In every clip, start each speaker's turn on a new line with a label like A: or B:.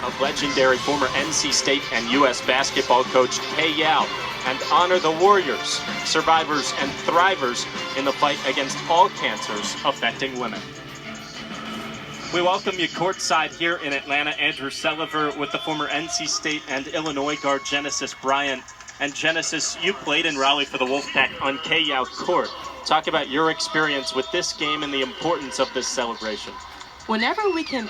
A: of legendary former NC State and U.S. basketball coach Kay Yao and honor the warriors, survivors, and thrivers in the fight against all cancers affecting women. We welcome you courtside here in Atlanta. Andrew Selliver with the former NC State and Illinois guard Genesis Bryant. And Genesis, you played in Raleigh for the Wolfpack on Kay Yao's court. Talk about your experience with this game and the importance of this celebration.
B: Whenever we can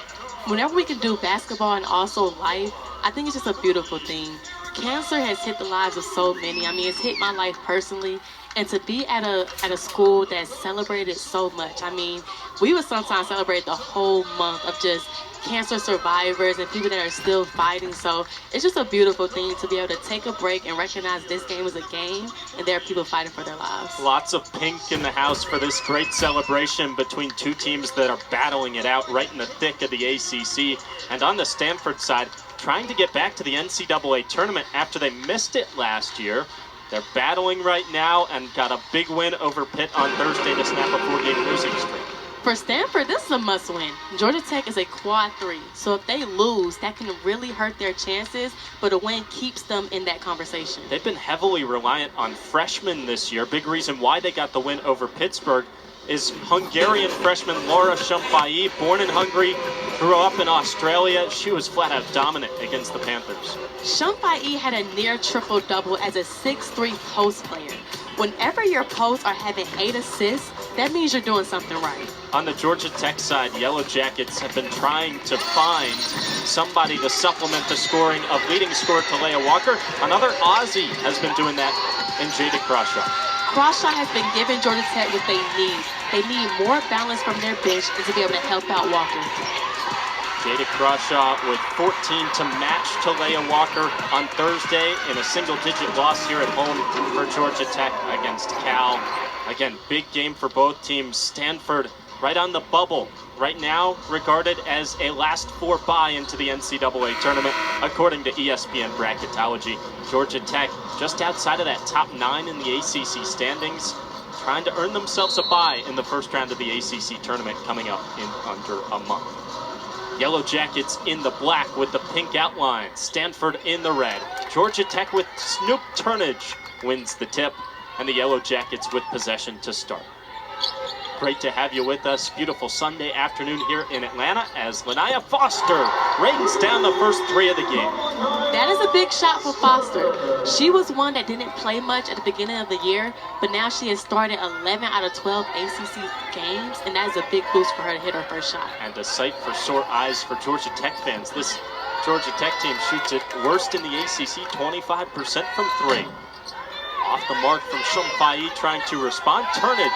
B: do basketball and also life, I think it's just a beautiful thing. Cancer has hit the lives of so many. I mean, it's hit my life personally. And to be at a school that's celebrated so much. I mean, we would sometimes celebrate the whole month of just cancer survivors and people that are still fighting. So it's just a beautiful thing to be able to take a break and recognize this game is a game and there are people fighting for their lives.
A: Lots of pink in the house for this great celebration between two teams that are battling it out right in the thick of the ACC. And on the Stanford side, trying to get back to the NCAA tournament after they missed it last year. They're battling right now and got a big win over Pitt on Thursday to snap a 4-game losing streak.
B: For Stanford, this is a must-win. Georgia Tech is a quad 3, so if they lose, that can really hurt their chances, but a win keeps them in that conversation.
A: They've been heavily reliant on freshmen this year. Big reason why they got the win over Pittsburgh is Hungarian freshman Laura Shumpai, born in Hungary, grew up in Australia. She was flat-out dominant against the Panthers.
B: Shumpai had a near triple-double as a 6'3" post player. Whenever your posts are having 8 assists, that means you're doing something right.
A: On the Georgia Tech side, Yellow Jackets have been trying to find somebody to supplement the scoring of leading scorer Talia Walker. Another Aussie has been doing that in Jada Crawshaw.
B: Crawshaw has been giving Georgia Tech what they need. They need more balance from their bench and to be able to help out Walker.
A: Jada Crawshaw with 14 to match Talia Walker on Thursday in a single-digit loss here at home for Georgia Tech against Cal. Again, big game for both teams. Stanford right on the bubble. Right now regarded as a last 4 bye into the NCAA tournament, according to ESPN Bracketology. Georgia Tech just outside of that top 9 in the ACC standings, trying to earn themselves a bye in the first round of the ACC tournament coming up in under a month. Yellow Jackets in the black with the pink outline. Stanford in the red. Georgia Tech with Snoop Turnage wins the tip, and the Yellow Jackets with possession to start. Great to have you with us. Beautiful Sunday afternoon here in Atlanta as Lanaya Foster rains down the first 3 of the game.
B: That is a big shot for Foster. She was one that didn't play much at the beginning of the year, but now she has started 11 out of 12 ACC games, and that is a big boost for her to hit her first shot.
A: And a sight for sore eyes for Georgia Tech fans. This Georgia Tech team shoots it worst in the ACC, 25% from 3. Off the mark from Shumpai trying to respond. Turnage,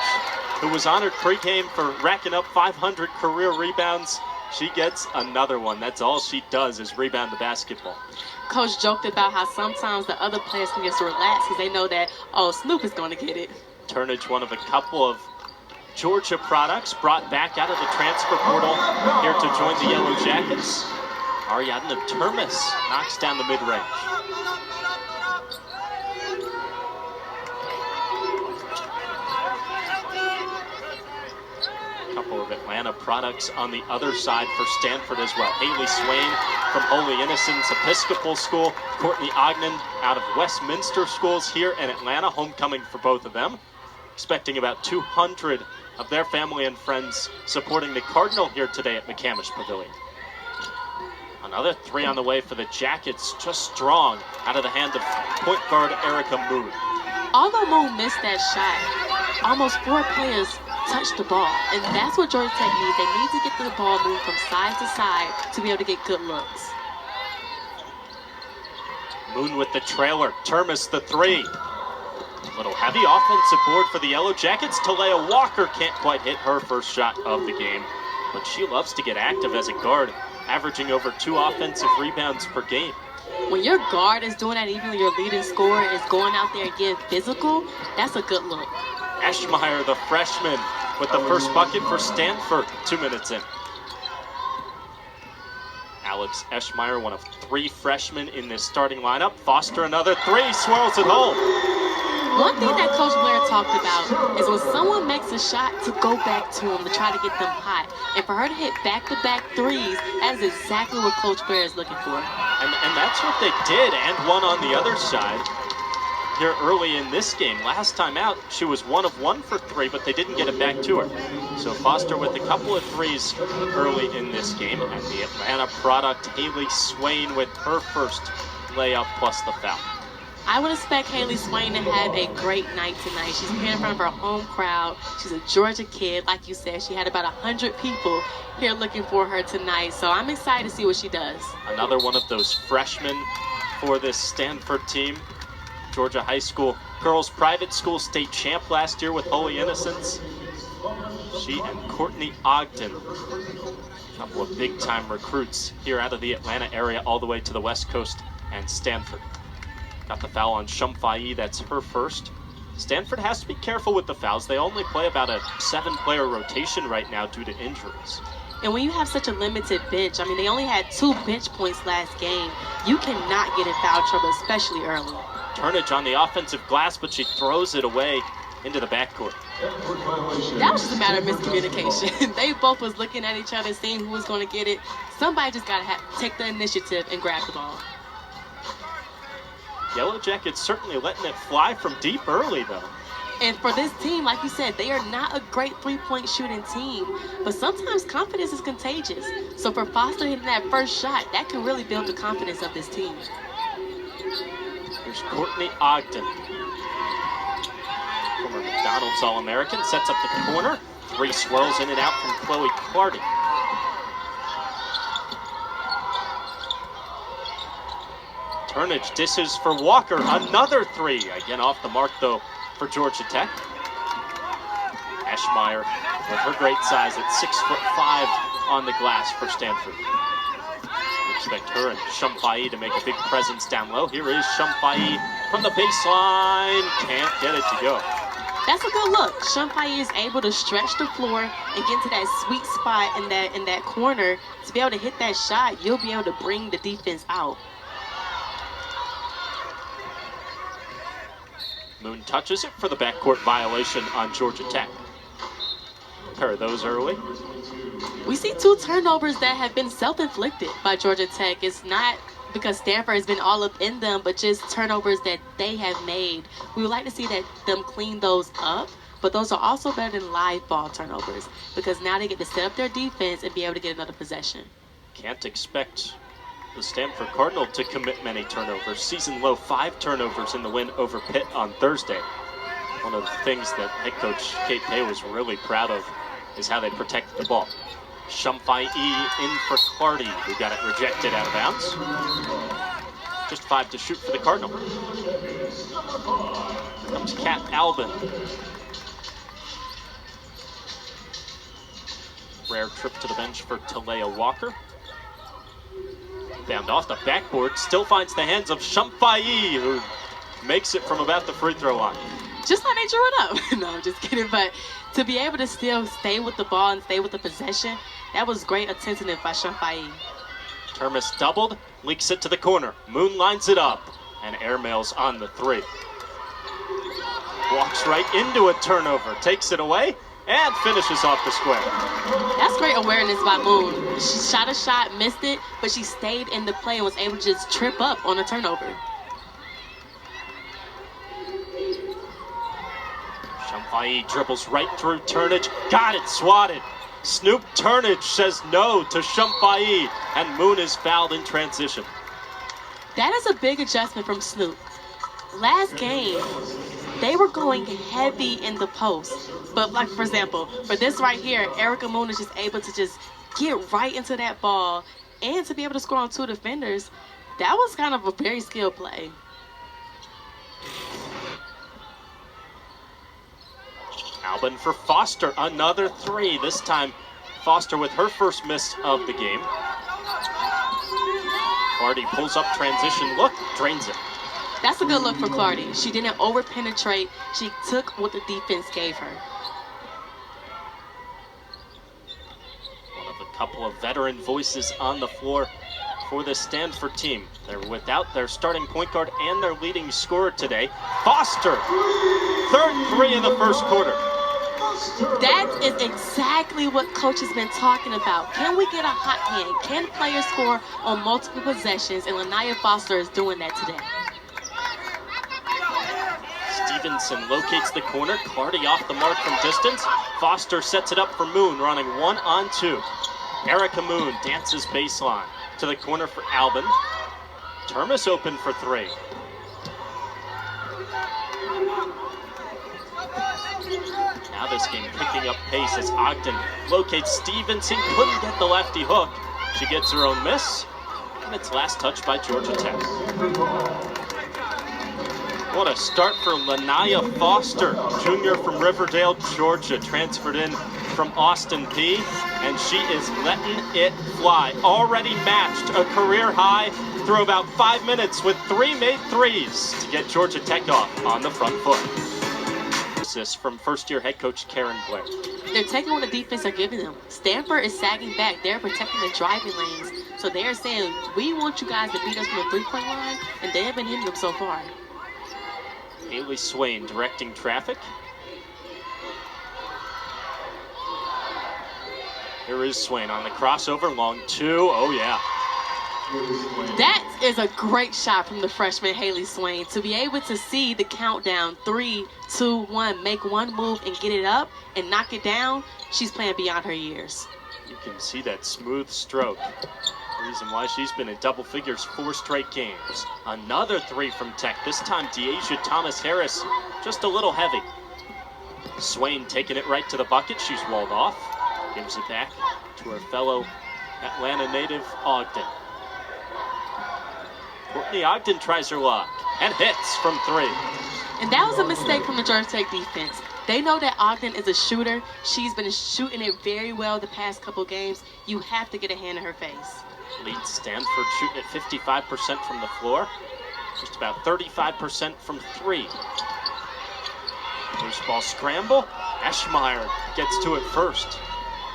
A: who was honored pregame for racking up 500 career rebounds. She gets another one. That's all she does is rebound the basketball.
B: Coach joked about how sometimes the other players can just relax because they know that, oh, Snoop is going to get it.
A: Turnage, one of a couple of Georgia products brought back out of the transfer portal here to join the Yellow Jackets. Ariadna Termes knocks down the mid-range. Couple of Atlanta products on the other side for Stanford as well. Haley Swain from Holy Innocents Episcopal School. Courtney Ogden out of Westminster Schools here in Atlanta. Homecoming for both of them. Expecting about 200 of their family and friends supporting the Cardinal here today at McCamish Pavilion. Another 3 on the way for the Jackets. Just strong out of the hand of point guard Erica Moon.
B: Although Moon missed that shot, almost 4 players touch the ball, and that's what Georgia Tech needs. They need to get the ball moved from side to side to be able to get good looks.
A: Moon with the trailer. Termes the 3. Little heavy offensive board for the Yellow Jackets. Talia Walker can't quite hit her first shot of the game, but she loves to get active as a guard, averaging over 2 offensive rebounds per game.
B: When your guard is doing that, even when your leading scorer is going out there and getting physical, that's a good look.
A: Eschmeyer, the freshman, with the first bucket for Stanford 2 minutes in. Alex Eschmeyer, one of 3 freshmen in this starting lineup. Foster, another 3, swirls it home.
B: One thing that Coach Blair talked about is when someone makes a shot to go back to them to try to get them hot. And for her to hit back-to-back threes, that is exactly what Coach Blair is looking for.
A: And that's what they did, and one on the other side here early in this game. Last time out, she was 1 of 1 for 3, but they didn't get it back to her. So Foster with a couple of threes early in this game, and the Atlanta product, Haley Swain, with her first layup plus the foul.
B: I would expect Haley Swain to have a great night tonight. She's playing in front of her home crowd. She's a Georgia kid. Like you said, she had about 100 people here looking for her tonight. So I'm excited to see what she does.
A: Another one of those freshmen for this Stanford team. Georgia High School girls private school state champ last year with Holy Innocents. She and Courtney Ogden, a couple of big-time recruits here out of the Atlanta area all the way to the West Coast and Stanford. Got the foul on Shumfai, that's her first. Stanford has to be careful with the fouls. They only play about a 7-player rotation right now due to injuries.
B: And when you have such a limited bench, I mean, they only had 2 bench points last game. You cannot get in foul trouble, especially early.
A: Turnage on the offensive glass, but she throws it away into the backcourt.
B: That was just a matter of miscommunication. They both was looking at each other, seeing who was going to get it. Somebody just got to take the initiative and grab the ball.
A: Yellow Jackets certainly letting it fly from deep early, though.
B: And for this team, like you said, they are not a great three-point shooting team. But sometimes confidence is contagious. So for Foster hitting that first shot, that can really build the confidence of this team.
A: Here's Courtney Ogden. Former McDonald's All-American, sets up the corner. 3 swirls in and out from Chloe Clardy. Turnage dishes for Walker, another 3. Again off the mark though for Georgia Tech. Eschmeyer with her great size at 6'5" on the glass for Stanford. We expect her and Shumfai to make a big presence down low. Here is Shumfai from the baseline. Can't get it to go.
B: That's a good look. Shumfai is able to stretch the floor and get to that sweet spot in that corner. To be able to hit that shot, you'll be able to bring the defense out.
A: Moon touches it for the backcourt violation on Georgia Tech. Pair of those early.
B: We see 2 turnovers that have been self-inflicted by Georgia Tech. It's not because Stanford has been all up in them, but just turnovers that they have made. We would like to see them clean those up, but those are also better than live ball turnovers because now they get to set up their defense and be able to get another possession.
A: Can't expect the Stanford Cardinal to commit many turnovers. Season low 5 turnovers in the win over Pitt on Thursday. One of the things that head coach Kate Pay was really proud of is how they protect the ball. Shumfai in for Clardy, who got it rejected out of bounds. Just 5 to shoot for the Cardinal. Here comes Kat Albin. Rare trip to the bench for Talea Walker. Bound off the backboard, still finds the hands of Shumfai, who makes it from about the free throw line.
B: Just like they drew it up. No, I'm just kidding. But to be able to still stay with the ball and stay with the possession, that was great attentiveness by Shumfai.
A: Termes doubled, leaks it to the corner. Moon lines it up, and airmails on the 3. Walks right into a turnover, takes it away, and finishes off the square.
B: That's great awareness by Moon. She shot a shot, missed it, but she stayed in the play and was able to just trip up on a turnover.
A: Shumfai dribbles right through Turnage. Got it, swatted. Snoop Turnage says no to Shumfai, and Moon is fouled in transition.
B: That is a big adjustment from Snoop. Last game, they were going heavy in the post. But like, for example, for this right here, Erica Moon is just able to just get right into that ball and to be able to score on 2 defenders. That was kind of a very skilled play.
A: Albin for Foster, another 3. This time, Foster with her first miss of the game. Clardy pulls up transition look, drains it.
B: That's a good look for Clardy. She didn't over-penetrate. She took what the defense gave her.
A: One of a couple of veteran voices on the floor for the Stanford team. They're without their starting point guard and their leading scorer today, Foster. Third three in the first quarter.
B: That is exactly what coach has been talking about. Can we get a hot hand? Can players score on multiple possessions? And Lanaya Foster is doing that today.
A: Stevenson locates the corner. Clardy off the mark from distance. Foster sets it up for Moon, running 1-on-2. Erica Moon dances baseline to the corner for Albin. Termes open for three. Now this game picking up pace as Ogden locates Stevenson. Couldn't get the lefty hook. She gets her own miss. And it's last touch by Georgia Tech. What a start for Lanaya Foster, junior from Riverdale, Georgia, transferred in from Austin Peay, and she is letting it fly. Already matched a career high through about 5 minutes with 3 made threes to get Georgia Tech off on the front foot. This from first-year head coach Karen Blair.
B: They're taking what the defense are giving them. Stanford is sagging back. They're protecting the driving lanes. So they're saying, we want you guys to beat us from the three-point line, and they have been hitting them so far.
A: Haley Swain directing traffic. Here is Swain on the crossover, long two. Oh, yeah.
B: That is a great shot from the freshman Haley Swain. To be able to see the countdown, 3, 2, 1, make one move and get it up and knock it down, she's playing beyond her years.
A: You can see that smooth stroke. Reason why she's been in double figures 4 straight games. Another three from Tech, this time Deasia Thomas-Harris, just a little heavy. Swain taking it right to the bucket. She's walled off. Gives it back to her fellow Atlanta native, Ogden. Courtney Ogden tries her luck and hits from 3.
B: And that was a mistake from the Georgia Tech defense. They know that Ogden is a shooter. She's been shooting it very well the past couple games. You have to get a hand in her face.
A: Leads Stanford shooting at 55% from the floor. Just about 35% from 3. Loose ball scramble. Eschmeyer gets to it first.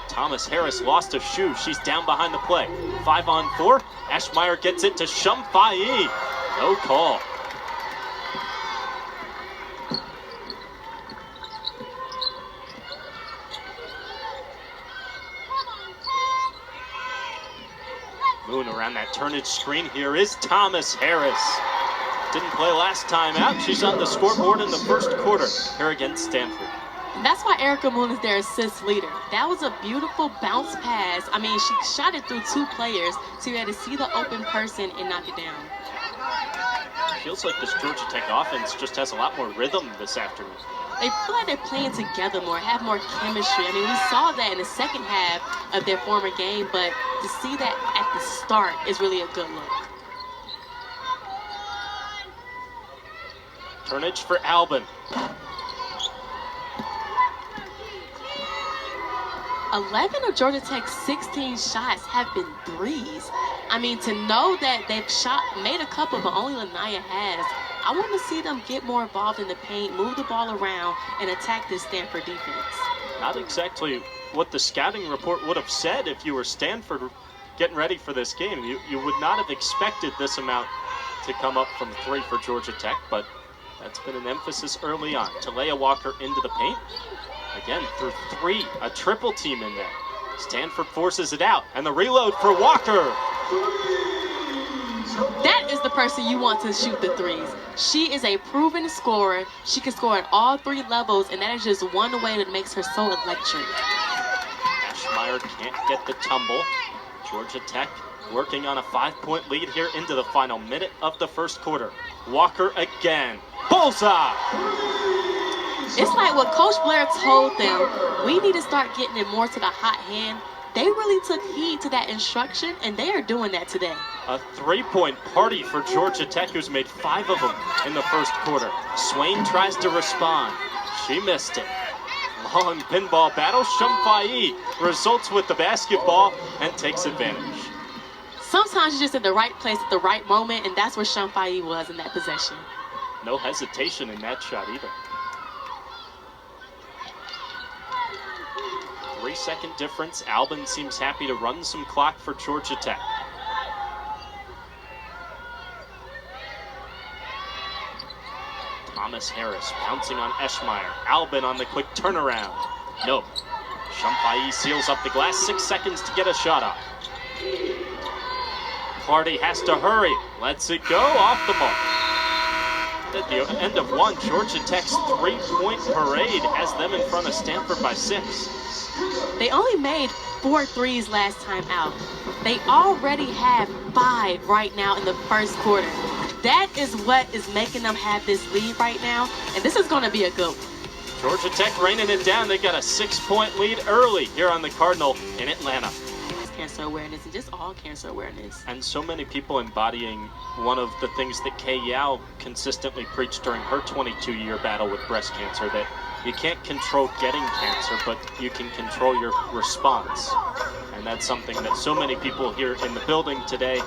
A: Thomas-Harris lost a shoe. She's down behind the play. 5-on-4. Eschmeyer gets it to Shumfai. No call. Moon around that turnage screen. Here is Thomas-Harris. Didn't play last time out. She's on the scoreboard in the first quarter here against Stanford.
B: That's why Erica Moon is their assist leader. That was a beautiful bounce pass. I mean, she shot it through 2 players, so you had to see the open person and knock it down.
A: Feels like this Georgia Tech offense just has a lot more rhythm this afternoon.
B: They feel like they're playing together more, have more chemistry. I mean, we saw that in the second half of their former game, but to see that at the start is really a good look.
A: Turnage for Albin.
B: 11 of Georgia Tech's 16 shots have been threes. I mean, to know that they've made a couple, but only Lanaya has, I want to see them get more involved in the paint, move the ball around, and attack this Stanford defense.
A: Not exactly what the scouting report would have said if you were Stanford getting ready for this game. You would not have expected this amount to come up from 3 for Georgia Tech, but that's been an emphasis early on. Talea Walker into the paint. Again, through 3, a triple team in there. Stanford forces it out, and the reload for Walker.
B: That is the person you want to shoot the threes. She is a proven scorer. She can score at all 3 levels, and that is just one way that makes her so electric.
A: Eschmeyer can't get the tumble. Georgia Tech working on a 5-point lead here into the final minute of the first quarter. Walker again. Bullseye!
B: It's like what Coach Blair told them, we need to start getting it more to the hot hand. They really took heed to that instruction, and they are doing that today.
A: A 3-point party for Georgia Tech, who's made 5 of them in the first quarter. Swain tries to respond. She missed it. Long pinball battle. Shumfai results with the basketball and takes advantage.
B: Sometimes you're just in the right place at the right moment, and that's where Shumfai was in that possession.
A: No hesitation in that shot either. 3-second difference. Albin seems happy to run some clock for Georgia Tech. Thomas Harris bouncing on Eschmeyer. Albin on the quick turnaround. No. Champagne seals up the glass. 6 seconds to get a shot up. Clardy has to hurry. Lets it go off the mark. At the end of one, Georgia Tech's 3-point parade has them in front of Stanford by 6.
B: They only made 4 threes last time out. They already have 5 right now in the first quarter. That is what is making them have this lead right now, and this is going to be a good one.
A: Georgia Tech raining it down. They got a 6-point lead early here on the Cardinal in Atlanta.
B: Cancer awareness and just all cancer awareness.
A: And so many people embodying one of the things that Kay Yao consistently preached during her 22-year battle with breast cancer, that you can't control getting cancer, but you can control your response. And that's something that so many people here in the building today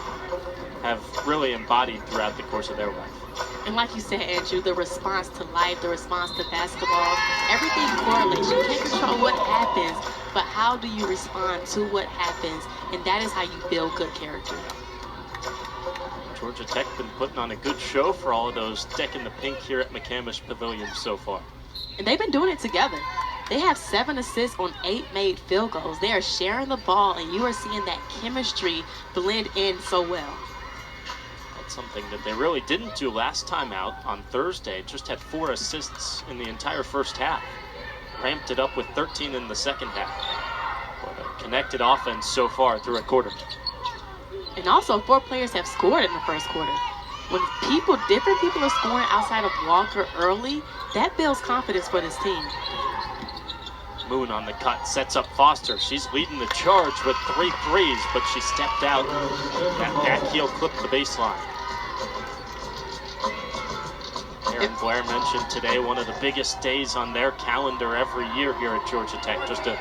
A: have really embodied throughout the course of their life.
B: And like you said, Andrew, the response to life, the response to basketball, everything correlates. You can't control what happens, but how do you respond to what happens? And that is how you build good character.
A: Georgia Tech been putting on a good show for all of those Deck in the Pink here at McCamish Pavilion so far.
B: And they've been doing it together. They have 7 assists on 8 made field goals. They are sharing the ball, and you are seeing that chemistry blend in so well.
A: Something that they really didn't do last time out on Thursday. Just had 4 assists in the entire first half. Ramped it up with 13 in the second half. But a connected offense so far through a quarter.
B: And also 4 players have scored in the first quarter. When different people are scoring outside of Walker early, that builds confidence for this team.
A: Moon on the cut, sets up Foster. She's leading the charge with 3 threes, but she stepped out. That back heel clipped the baseline. Aaron Blair mentioned today one of the biggest days on their calendar every year here at Georgia Tech. Just a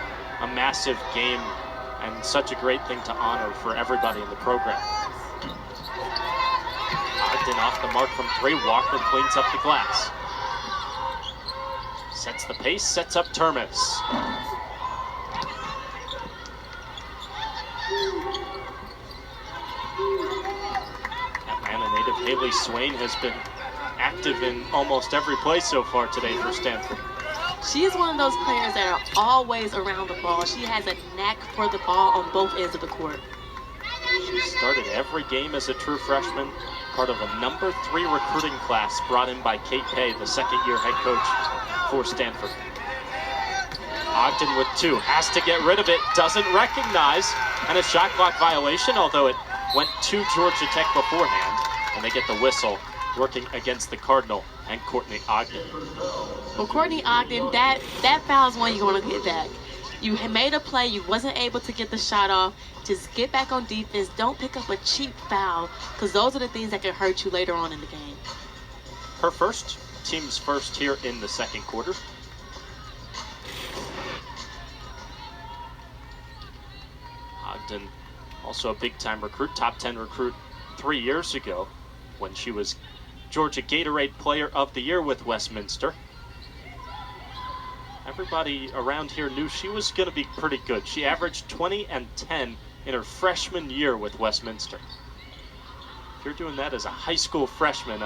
A: massive game and such a great thing to honor for everybody in the program. Ogden off the mark from 3. Walker cleans up the glass. Sets the pace, sets up Termes. Atlanta native Haley Swain has been active in almost every play so far today for Stanford.
B: She is one of those players that are always around the ball. She has a knack for the ball on both ends of the court.
A: She started every game as a true freshman, part of a number 3 recruiting class brought in by Kate Pay, the second-year head coach for Stanford. Ogden with 2, has to get rid of it, doesn't recognize, and a shot clock violation, although it went to Georgia Tech beforehand, and they get the whistle working against the Cardinal and Courtney Ogden.
B: Well, Courtney Ogden, that foul is one you're going to get back. You had made a play, you wasn't able to get the shot off. Just get back on defense. Don't pick up a cheap foul, because those are the things that can hurt you later on in the game.
A: Her first, team's first here in the second quarter. Ogden, also a big-time recruit, top 10 recruit 3 years ago when she was Georgia Gatorade Player of the Year with Westminster. Everybody around here knew she was going to be pretty good. She averaged 20 and 10 in her freshman year with Westminster. If you're doing that as a high school freshman,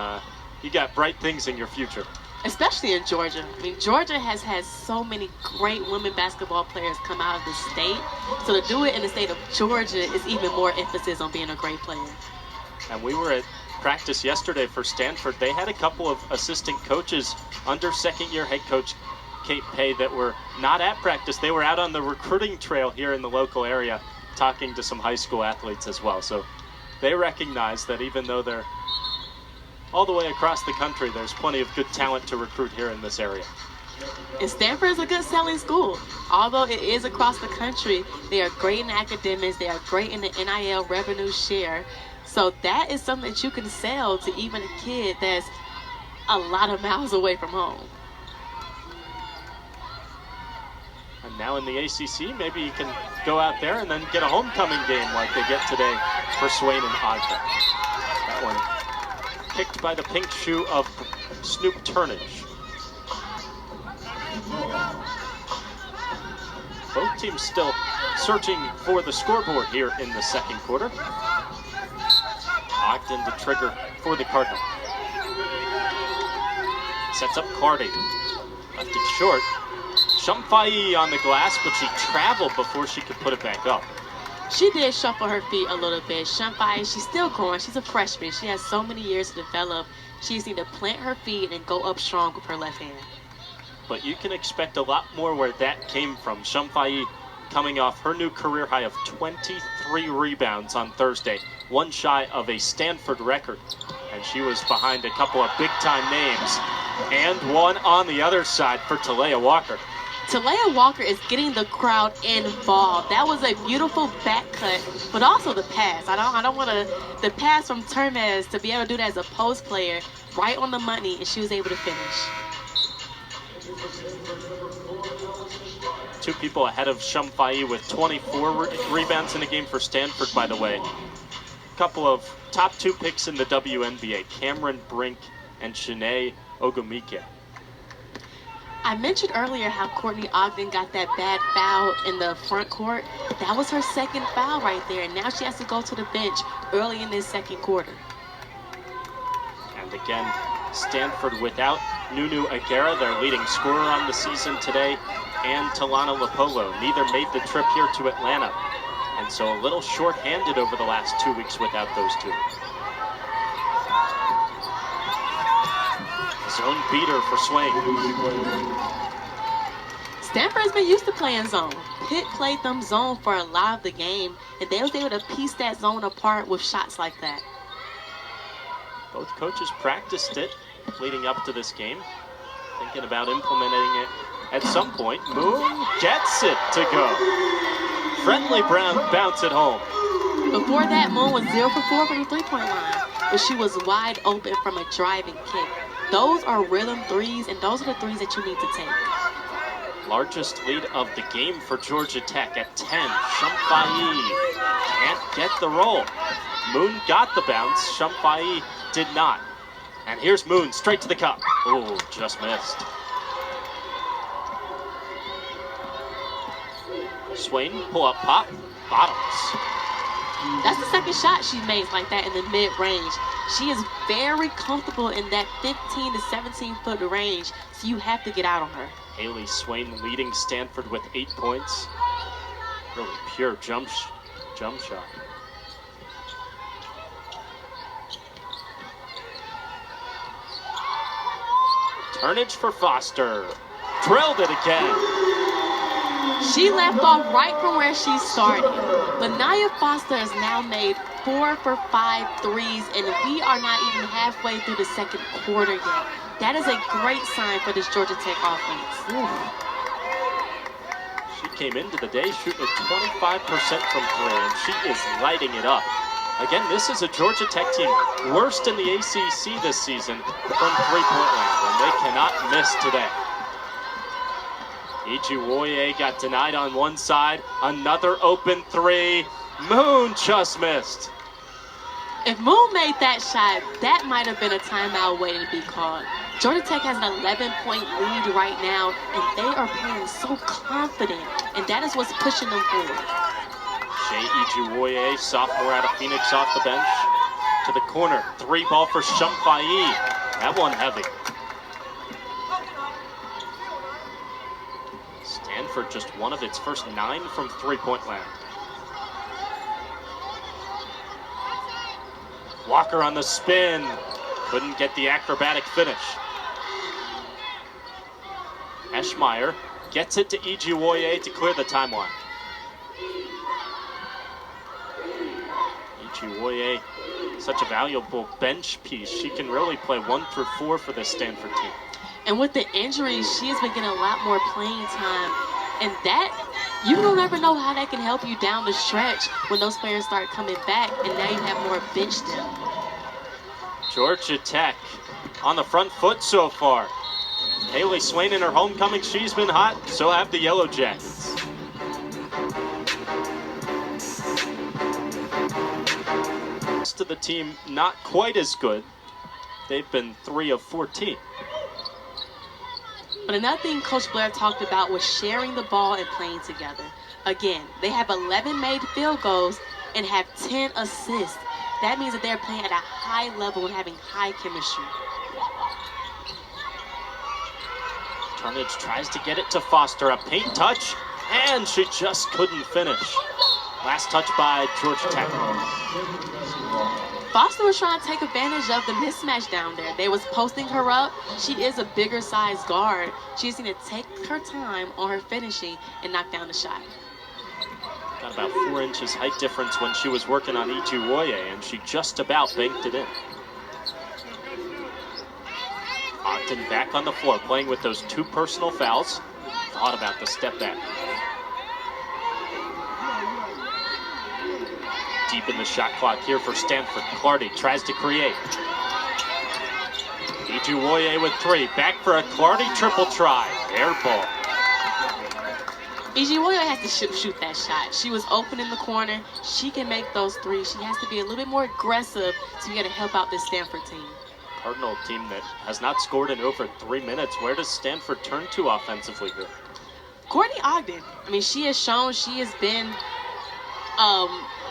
A: you got bright things in your future.
B: Especially in Georgia. I mean, Georgia has had so many great women basketball players come out of the state. So to do it in the state of Georgia is even more emphasis on being a great player.
A: And we were at practice yesterday for Stanford. They had a couple of assistant coaches under second-year head coach Kate Pay that were not at practice. They were out on the recruiting trail here in the local area talking to some high school athletes as well. So they recognize that even though they're all the way across the country, there's plenty of good talent to recruit here in this area.
B: And Stanford is a good selling school. Although it is across the country, they are great in academics. They are great in the NIL revenue share. So that is something that you can sell to even a kid that's a lot of miles away from home.
A: And now in the ACC, maybe you can go out there and then get a homecoming game like they get today for Swain and Ogden. That one kicked by the pink shoe of Snoop Turnage. Both teams still searching for the scoreboard here in the second quarter. Ogden to trigger for the Cardinal. sets up Cardi. Left it short. Shumfai on the glass, but she traveled before she could put it back up.
B: She did shuffle her feet a little bit. Shumfai, she's still growing. She's a freshman. She has so many years to develop. She just needs to plant her feet and go up strong with her left hand.
A: But you can expect a lot more where that came from. Shumfai coming off her new career high of 23 rebounds on Thursday, one shy of a Stanford record. And she was behind a couple of big-time names, and one on the other side for Talea Walker.
B: Talea Walker is getting the crowd involved. That was a beautiful back cut, but also the pass. I don't want to, the pass from Termez to be able to do that as a post player, right on the money, and she was able to finish.
A: Two people ahead of Shumfai with 24 rebounds in the game for Stanford, by the way. A couple of top 2 picks in the WNBA, Cameron Brink and Shanae Ogumike.
B: I mentioned earlier how Courtney Ogden got that bad foul in the front court. That was her second foul right there, and now she has to go to the bench early in this second quarter.
A: And again, Stanford without Nunu Aguera, their leading scorer on the season today, and Talana Lapolo. Neither made the trip here to Atlanta, and so a little short-handed over the last 2 weeks without those two. Zone beater for Swain.
B: Stanford has been used to playing zone. Pitt played them zone for a lot of the game, and they was able to piece that zone apart with shots like that.
A: Both coaches practiced it leading up to this game, thinking about implementing it at some point. Moon gets it to go. Friendly Brown bounce at home.
B: Before that, Moon was 0 for 4 from the three-point line, but she was wide open from a driving kick. Those are rhythm threes, and those are the threes that you need to take.
A: Largest lead of the game for Georgia Tech at 10. Shumfai can't get the roll. Moon got the bounce. Shumfai did not. And here's Moon straight to the cup. Oh, just missed. Swain, pull up pop, bottoms.
B: That's the second shot she made like that in the mid-range. She is very comfortable in that 15 to 17-foot range, so you have to get out on her.
A: Haley Swain leading Stanford with 8 points. Really pure jump shot. Turnage for Foster. Drilled it again.
B: She left off right from where she started. But Nia Foster has now made 4 for 5 threes, and we are not even halfway through the second quarter yet. That is a great sign for this Georgia Tech offense.
A: She came into the day shooting at 25% from 3, and she is lighting it up. Again, this is a Georgia Tech team worst in the ACC this season from three-point land, and they cannot miss today. Ijiwoye got denied on one side. Another open 3. Moon just missed.
B: If Moon made that shot, that might have been a timeout waiting to be called. Georgia Tech has an 11-point lead right now, and they are playing so confident, and that is what's pushing them forward.
A: Shea Ijiwoye, sophomore out of Phoenix, off the bench. To the corner. 3 ball for Shumfai. That one heavy. Stanford just one of its first 9 from three-point land. Walker on the spin. Couldn't get the acrobatic finish. Eschmeyer gets it to Ijiwoye to clear the timeline. Ijiwoye, such a valuable bench piece. She can really play 1 through 4 for this Stanford team.
B: And with the injuries, she has been getting a lot more playing time. And that, you don't ever know how that can help you down the stretch when those players start coming back, and now you have more bench depth.
A: Georgia Tech on the front foot so far. Haley Swain in her homecoming, she's been hot, so have the Yellow Jackets. Rest of the team not quite as good. They've been 3 of 14.
B: But another thing Coach Blair talked about was sharing the ball and playing together. Again, they have 11 made field goals and have 10 assists. That means that they're playing at a high level and having high chemistry.
A: Turnage tries to get it to Foster, a paint touch, and she just couldn't finish. Last touch by Georgia Tech.
B: Foster was trying to take advantage of the mismatch down there. They was posting her up. She is a bigger size guard. She just needed to take her time on her finishing and knock down the shot.
A: Got about 4 inches height difference when she was working on Ichiwoye, and she just about banked it in. Ogden back on the floor, playing with those 2 personal fouls. Thought about the step back. Deep in the shot clock here for Stanford. Clardy tries to create. Ichiwoye with 3. Back for a Clardy triple try. Air ball.
B: Ichiwoye has to shoot that shot. She was open in the corner. She can make those 3s. She has to be a little bit more aggressive to get to help out this Stanford team.
A: Cardinal team that has not scored in over 3 minutes. Where does Stanford turn to offensively here?
B: Courtney Ogden. I mean, she has shown she has been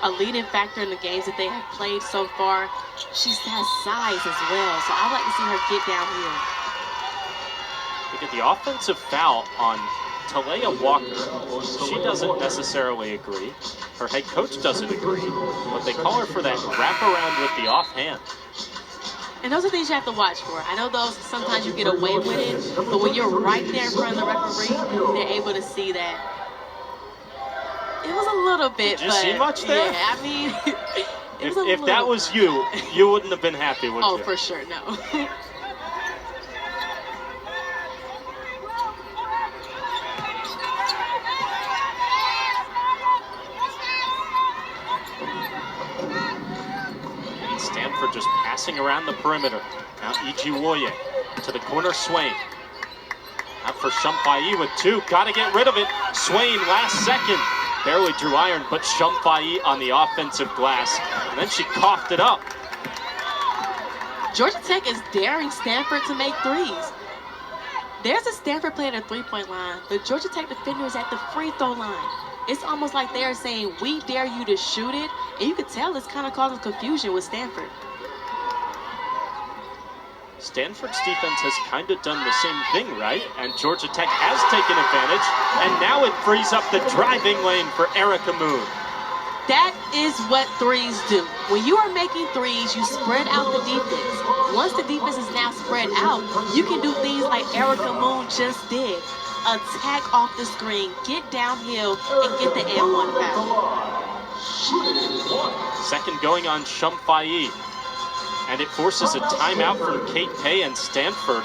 B: a leading factor in the games that they have played so far. She has size as well, so I'd like to see her get down here.
A: They get the offensive foul on Talea Walker. She doesn't necessarily agree. Her head coach doesn't agree, but they call her for that wraparound with the offhand.
B: And those are things you have to watch for. I know those sometimes you get away with it, but when you're right there in front of the referee, they're able to see that. It was a little bit,
A: Did you see much there?
B: Yeah, I mean,
A: if that was you, you wouldn't have been happy, would you?
B: Oh, for sure, no.
A: And Stanford just passing around the perimeter. Now Ichiwoye to the corner, Swain. Out for Shumpai with 2. Got to get rid of it. Swain last second. Barely drew iron, but Shumpai on the offensive glass. And then she coughed it up.
B: Georgia Tech is daring Stanford to make 3s. There's a Stanford player at the 3-point line. The Georgia Tech defender is at the free throw line. It's almost like they're saying, we dare you to shoot it. And you could tell it's kind of causing confusion with Stanford.
A: Stanford's defense has kind of done the same thing, right? And Georgia Tech has taken advantage, and now it frees up the driving lane for Erica Moon.
B: That is what 3s do. When you are making 3s, you spread out the defense. Once the defense is now spread out, you can do things like Erica Moon just did. Attack off the screen, get downhill, and get the and 1 foul.
A: Second going on Shumpai. And it forces a timeout from Kate Pay, and Stanford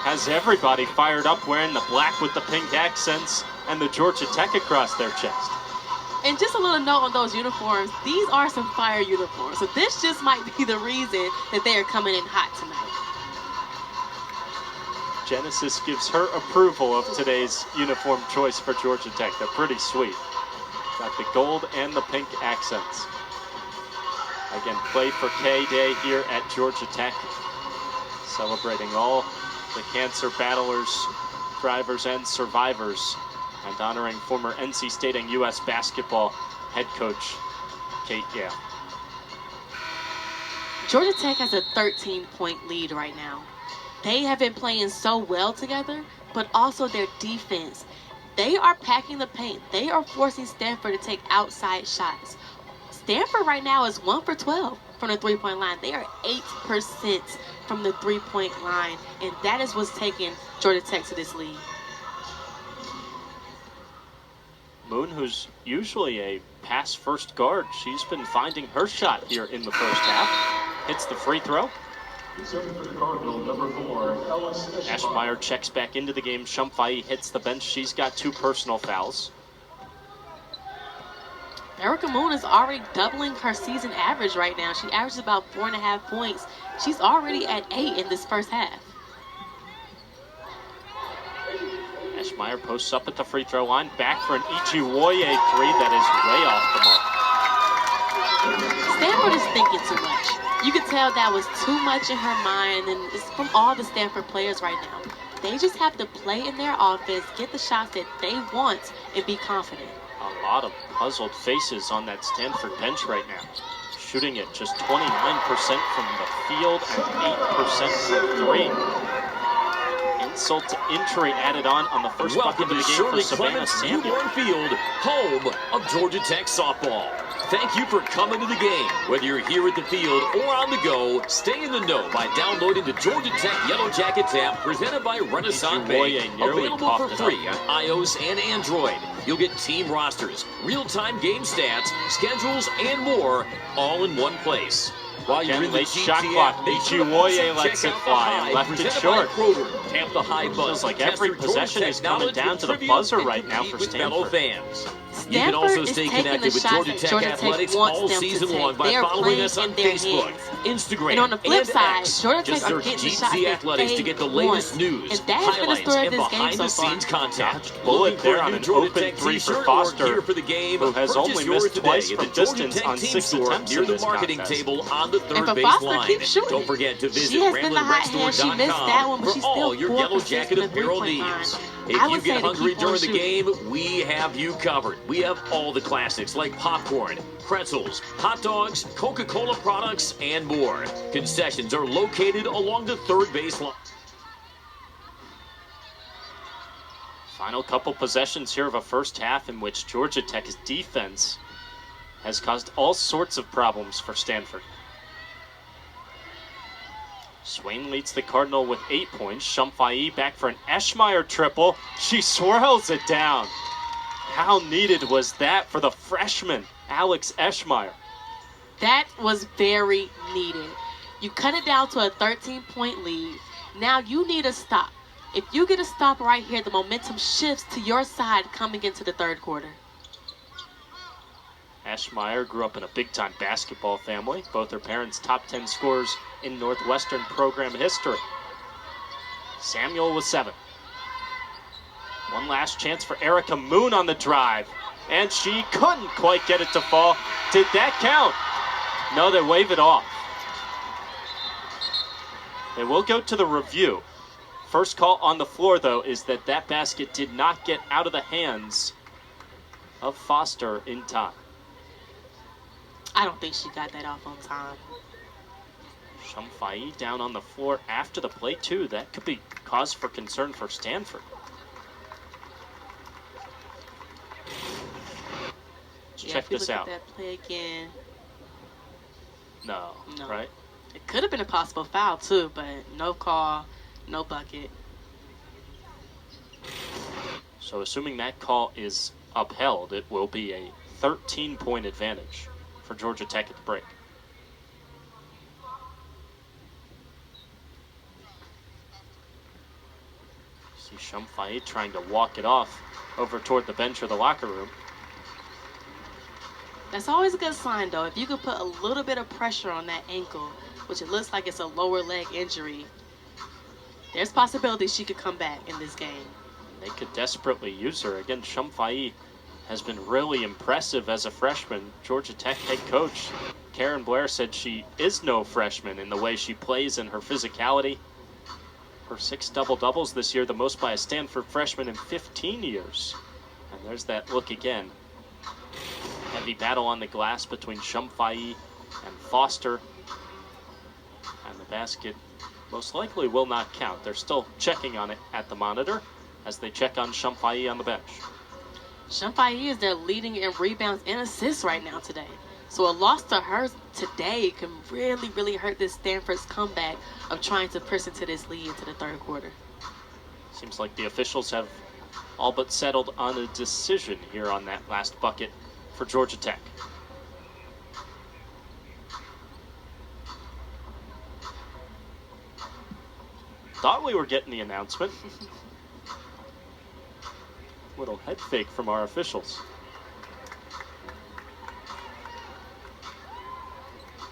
A: has everybody fired up wearing the black with the pink accents and the Georgia Tech across their chest.
B: And just a little note on those uniforms, these are some fire uniforms. So this just might be the reason that they are coming in hot tonight.
A: Genesis gives her approval of today's uniform choice for Georgia Tech. They're pretty sweet. Got the gold and the pink accents. Again, play for K Day here at Georgia Tech, celebrating all the cancer battlers, thrivers, and survivors, and honoring former NC State and U.S. basketball head coach Kate Yale.
B: Georgia Tech has a 13-point lead right now. They have been playing so well together, but also their defense. They are packing the paint. They are forcing Stanford to take outside shots. Stanford right now is 1 for 12 from the 3-point line. They are 8% from the 3-point line, and that is what's taking Georgia Tech to this lead.
A: Moon, who's usually a pass-first guard, she's been finding her shot here in the first half. Hits the free throw. Ashmeyer checks back into the game. Shumpai hits the bench. She's got 2 personal fouls.
B: Erica Moon is already doubling her season average right now. She averages about 4.5 points. She's already at 8 in this first half.
A: Ashmeyer posts up at the free throw line. Back for an Ichiwoye 3 that is way off the mark.
B: Stanford is thinking too much. You could tell that was too much in her mind, and it's from all the Stanford players right now. They just have to play in their offense, get the shots that they want, and be confident.
A: A lot of puzzled faces on that Stanford bench right now. Shooting at just 29% from the field and 8% from 3. insult to injury added on the first bucket of the game for Savannah Samuel.
C: Field, home of Georgia Tech softball. Thank you for coming to the game. Whether you're here at the field or on the go, stay in the know by downloading the Georgia Tech Yellow Jackets app presented by Renaissance Bank. Available for free on iOS and Android. You'll get team rosters, real-time game stats, schedules, and more, all in one place.
A: While you're in the shot clock, Ichiwoye lets it fly and left it short.
C: Tap the high buzz.
A: Feels like every possession is coming down to the buzzer right now for Stanford.
C: Fans. You can also stay connected with Georgia Tech Athletics all season long by following us on Facebook, Instagram,
B: and on the flip side,
C: X.
B: Georgia
C: Just
B: Tech are
C: search
B: getting the shots
C: GC Athletics to get the latest news, highlights, and behind-the-scenes content.
A: Bullet there on an open three for Foster, who has only missed twice from distance on 6 attempts
C: near
A: in
C: the
A: this
C: marketing
A: contest.
C: table on the third base line. Don't forget to visit RamblingRedStore.com for all your Yellow Jacket apparel needs. If you get hungry during the game, we have you covered. We have all the classics like popcorn, pretzels, hot dogs, Coca-Cola products, and more. Concessions are located along the third base line.
A: Final couple possessions here of a first half in which Georgia Tech's defense has caused all sorts of problems for Stanford. Swain leads the Cardinal with 8 points. Shumfai back for an Eschmeyer triple. She swirls it down. How needed was that for the freshman, Alex Eschmeyer?
B: That was very needed. You cut it down to a 13-point lead. Now you need a stop. If you get a stop right here, the momentum shifts to your side coming into the third quarter.
A: Eschmeyer grew up in a big-time basketball family. Both her parents top 10 scorers in Northwestern program history. Samuel was 7. One last chance for Erica Moon on the drive. And she couldn't quite get it to fall. Did that count? No, they wave it off. They will go to the review. First call on the floor, though, is that that basket did not get out of the hands of Foster in time.
B: I don't think she got that off on time.
A: Shumfai down on the floor after the play, too. That could be cause for concern for Stanford. Check this out.
B: That play again.
A: No, right?
B: It could have been a possible foul, too, but no call, no bucket.
A: So assuming that call is upheld, it will be a 13-point advantage for Georgia Tech at the break. See Shumfai trying to walk it off over toward the bench or the locker room.
B: That's always a good sign, though. If you could put a little bit of pressure on that ankle, which it looks like it's a lower leg injury, there's possibility she could come back in this game.
A: They could desperately use her. Again, Shumfai has been really impressive as a freshman. Georgia Tech head coach Karen Blair said she is no freshman in the way she plays and her physicality. Her 6 double-doubles this year, the most by a Stanford freshman in 15 years. And there's that look again. Heavy battle on the glass between Shumfai and Foster. And the basket most likely will not count. They're still checking on it at the monitor as they check on Shumfai on the bench.
B: Shumfai is their leading in rebounds and assists right now today. So a loss to her today can really, really hurt this Stanford's comeback of trying to push into this lead into the third quarter.
A: Seems like the officials have all but settled on a decision here on that last bucket for Georgia Tech. Thought we were getting the announcement. Little head fake from our officials.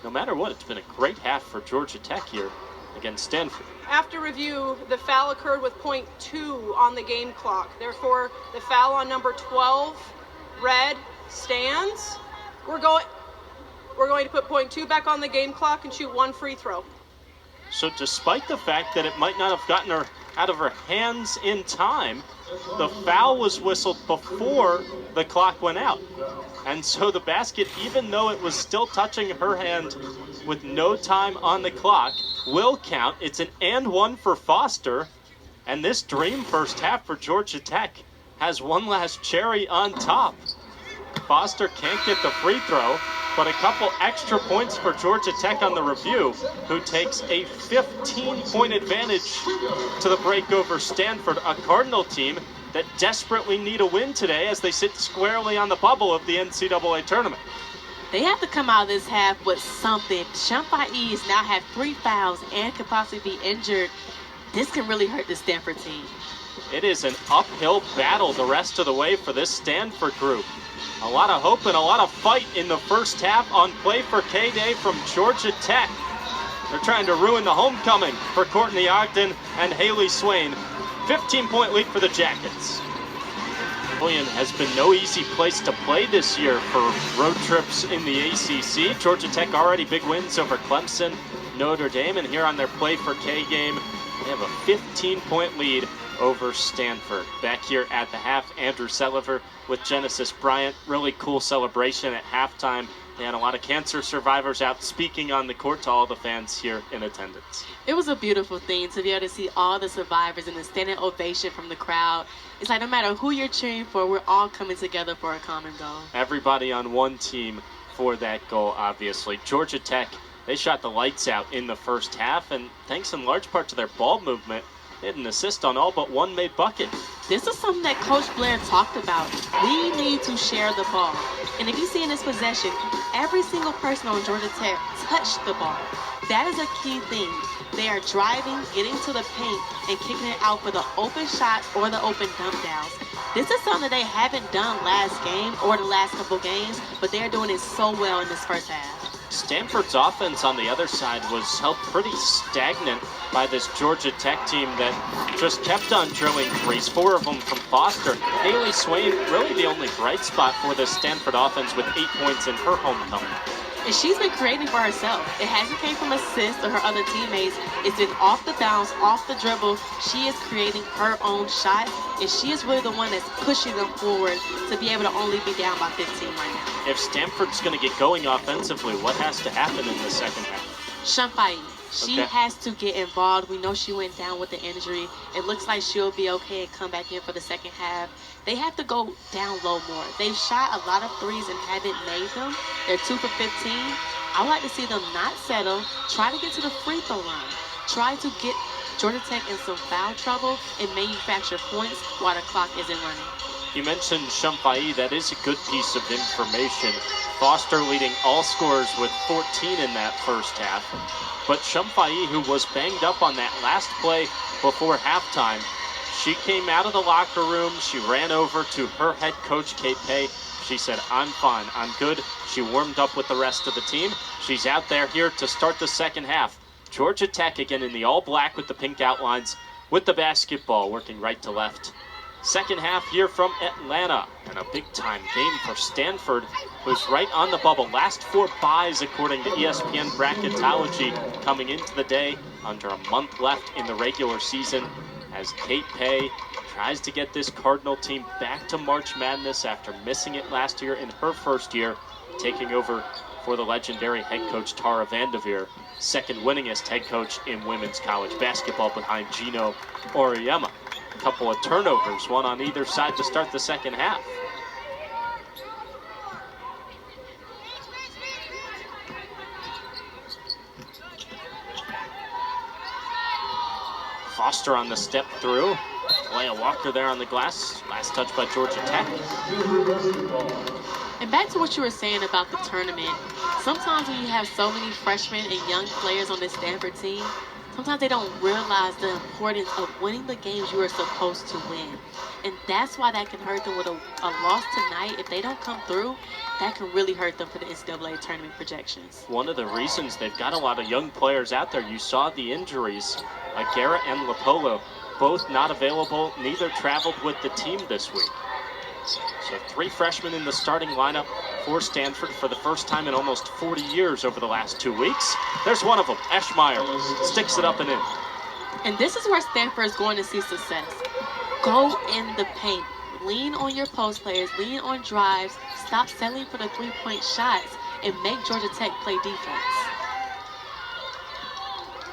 A: No matter what, it's been a great half for Georgia Tech here against Stanford.
D: After review, the foul occurred with .2 on the game clock. Therefore, the foul on number 12, red, stands. We're going to put .2 back on the game clock and shoot 1 free throw.
A: So despite the fact that it might not have gotten her out of her hands in time, the foul was whistled before the clock went out. And so the basket, even though it was still touching her hand with no time on the clock, will count. It's an and one for Foster. And this dream first half for Georgia Tech has one last cherry on top. Foster can't get the free throw, but a couple extra points for Georgia Tech on the review, who takes a 15-point advantage to the break over Stanford, a Cardinal team that desperately need a win today as they sit squarely on the bubble of the NCAA tournament.
B: They have to come out of this half with something. Champagnes now have 3 fouls and could possibly be injured. This can really hurt the Stanford team.
A: It is an uphill battle the rest of the way for this Stanford group. A lot of hope and a lot of fight in the first half on Play for K-Day from Georgia Tech. They're trying to ruin the homecoming for Courtney Ogden and Haley Swain. 15-point lead for the Jackets. Napoleon has been no easy place to play this year for road trips in the ACC. Georgia Tech already big wins over Clemson, Notre Dame, and here on their Play for K game, they have a 15-point lead over Stanford. Back here at the half, Andrew Selliver with Genesis Bryant. Really cool celebration at halftime. They had a lot of cancer survivors out speaking on the court to all the fans here in attendance.
B: It was a beautiful thing to be able to see all the survivors and the standing ovation from the crowd. It's like no matter who you're cheering for, we're all coming together for a common goal.
A: Everybody on one team for that goal, obviously. Georgia Tech, they shot the lights out in the first half, and thanks in large part to their ball movement, they had an assist on all but one made bucket.
B: This is something that Coach Blair talked about. We need to share the ball. And if you see in this possession, every single person on Georgia Tech touched the ball. That is a key thing. They are driving, getting to the paint, and kicking it out for the open shots or the open dump downs. This is something they haven't done last game or the last couple games, but they're doing it so well in this first half.
A: Stanford's offense on the other side was held pretty stagnant by this Georgia Tech team that just kept on drilling threes, 4 of them from Foster. Haley Swain, really the only bright spot for the Stanford offense with 8 points in her homecoming.
B: And she's been creating for herself. It hasn't came from assists or her other teammates. It's been off the bounce, off the dribble. She is creating her own shot, and she is really the one that's pushing them forward to be able to only be down by 15 right now.
A: If Stanford's going to get going offensively, what has to happen in the second half?
B: Champagne. She
A: Okay.
B: has to get involved. We know she went down with the injury. It looks like she'll be okay and come back in for the second half. They have to go down low more. They've shot a lot of threes and haven't made them. They're 2 for 15. I would like to see them not settle. Try to get to the free throw line. Try to get Georgia Tech in some foul trouble and manufacture points while the clock isn't running.
A: You mentioned Champagne. That is a good piece of information. Foster leading all scorers with 14 in that first half. But Champagne, who was banged up on that last play before halftime, she came out of the locker room. She ran over to her head coach, Kate Pay. She said, "I'm fine. I'm good." She warmed up with the rest of the team. She's out there here to start the second half. Georgia Tech again in the all black with the pink outlines, with the basketball working right to left. Second half here from Atlanta, and a big-time game for Stanford, who's right on the bubble. Last 4 buys, according to ESPN Bracketology, coming into the day under a month left in the regular season, as Kate Pay tries to get this Cardinal team back to March Madness after missing it last year in her first year, taking over for the legendary head coach Tara Vanderveer, second winningest head coach in women's college basketball behind Gino Auriemma. Couple of turnovers, one on either side to start the second half. Foster on the step through. Leah Walker there on the glass. Last touch by Georgia Tech.
B: And back to what you were saying about the tournament, sometimes when you have so many freshmen and young players on this Stanford team, sometimes they don't realize the importance of winning the games you are supposed to win. And that's why that can hurt them with a loss tonight. If they don't come through, that can really hurt them for the NCAA tournament projections.
A: One of the reasons they've got a lot of young players out there, you saw the injuries. Garrett and Lapolo, both not available. Neither traveled with the team this week. So 3 freshmen in the starting lineup for Stanford for the first time in almost 40 years over the last 2 weeks. There's one of them, Eschmeyer, sticks it up and in.
B: And this is where Stanford is going to see success. Go in the paint. Lean on your post players. Lean on drives. Stop settling for the 3-point shots and make Georgia Tech play defense.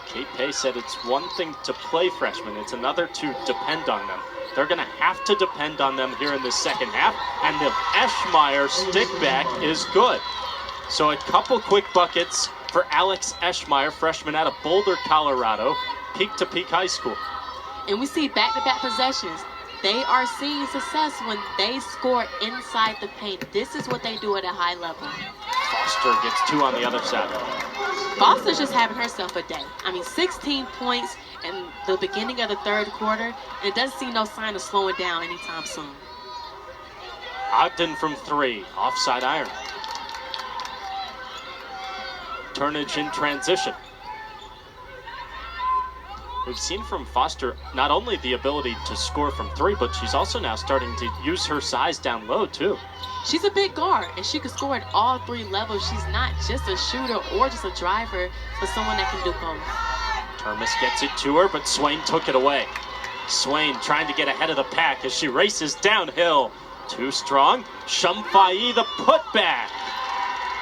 A: Kate Pay said it's one thing to play freshmen, it's another to depend on them. They're going to have to depend on them here in the second half, and the Eschmeyer stick back is good. So a couple quick buckets for Alex Eschmeyer, freshman out of Boulder, Colorado, Peak to Peak High School.
B: And we see back-to-back possessions. They are seeing success when they score inside the paint. This is what they do at a high level.
A: Foster gets 2 on the other side.
B: Foster's just having herself a day. I mean, 16 points in the beginning of the third quarter, and it doesn't see no sign of slowing down anytime soon.
A: Ogden from 3, offside iron. Turnage in transition. We've seen from Foster not only the ability to score from 3, but she's also now starting to use her size down low too.
B: She's a big guard, and she can score at all 3 levels. She's not just a shooter or just a driver, but someone that can do both.
A: Termes gets it to her, but Swain took it away. Swain trying to get ahead of the pack as she races downhill. Too strong. Shumfai the putback.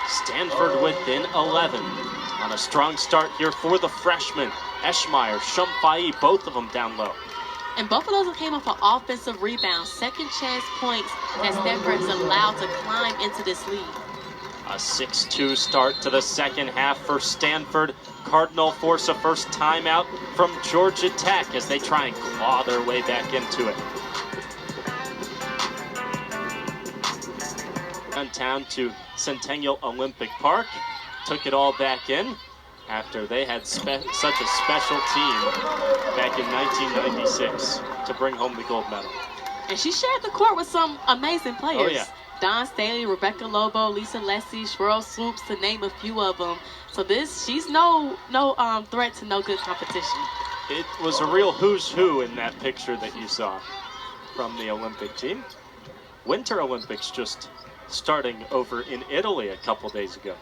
A: Stanford within 11. On a strong start here for the freshman. Eschmeyer, Shumfai, both of them down low.
B: And both of those came off an offensive rebound. Second chance points that Stanford is allowed to climb into this lead.
A: A 6-2 start to the second half for Stanford. Cardinal force a first timeout from Georgia Tech as they try and claw their way back into it. Downtown to Centennial Olympic Park. Took it all back in after they had such a special team back in 1996 to bring home the gold medal.
B: And she shared the court with some amazing players.
A: Oh, yeah.
B: Don Staley, Rebecca Lobo, Lisa Leslie, Sherelle Swoops, to name a few of them. So she's no threat to no good competition.
A: It was a real who's who in that picture that you saw from the Olympic team. Winter Olympics just starting over in Italy a couple days ago.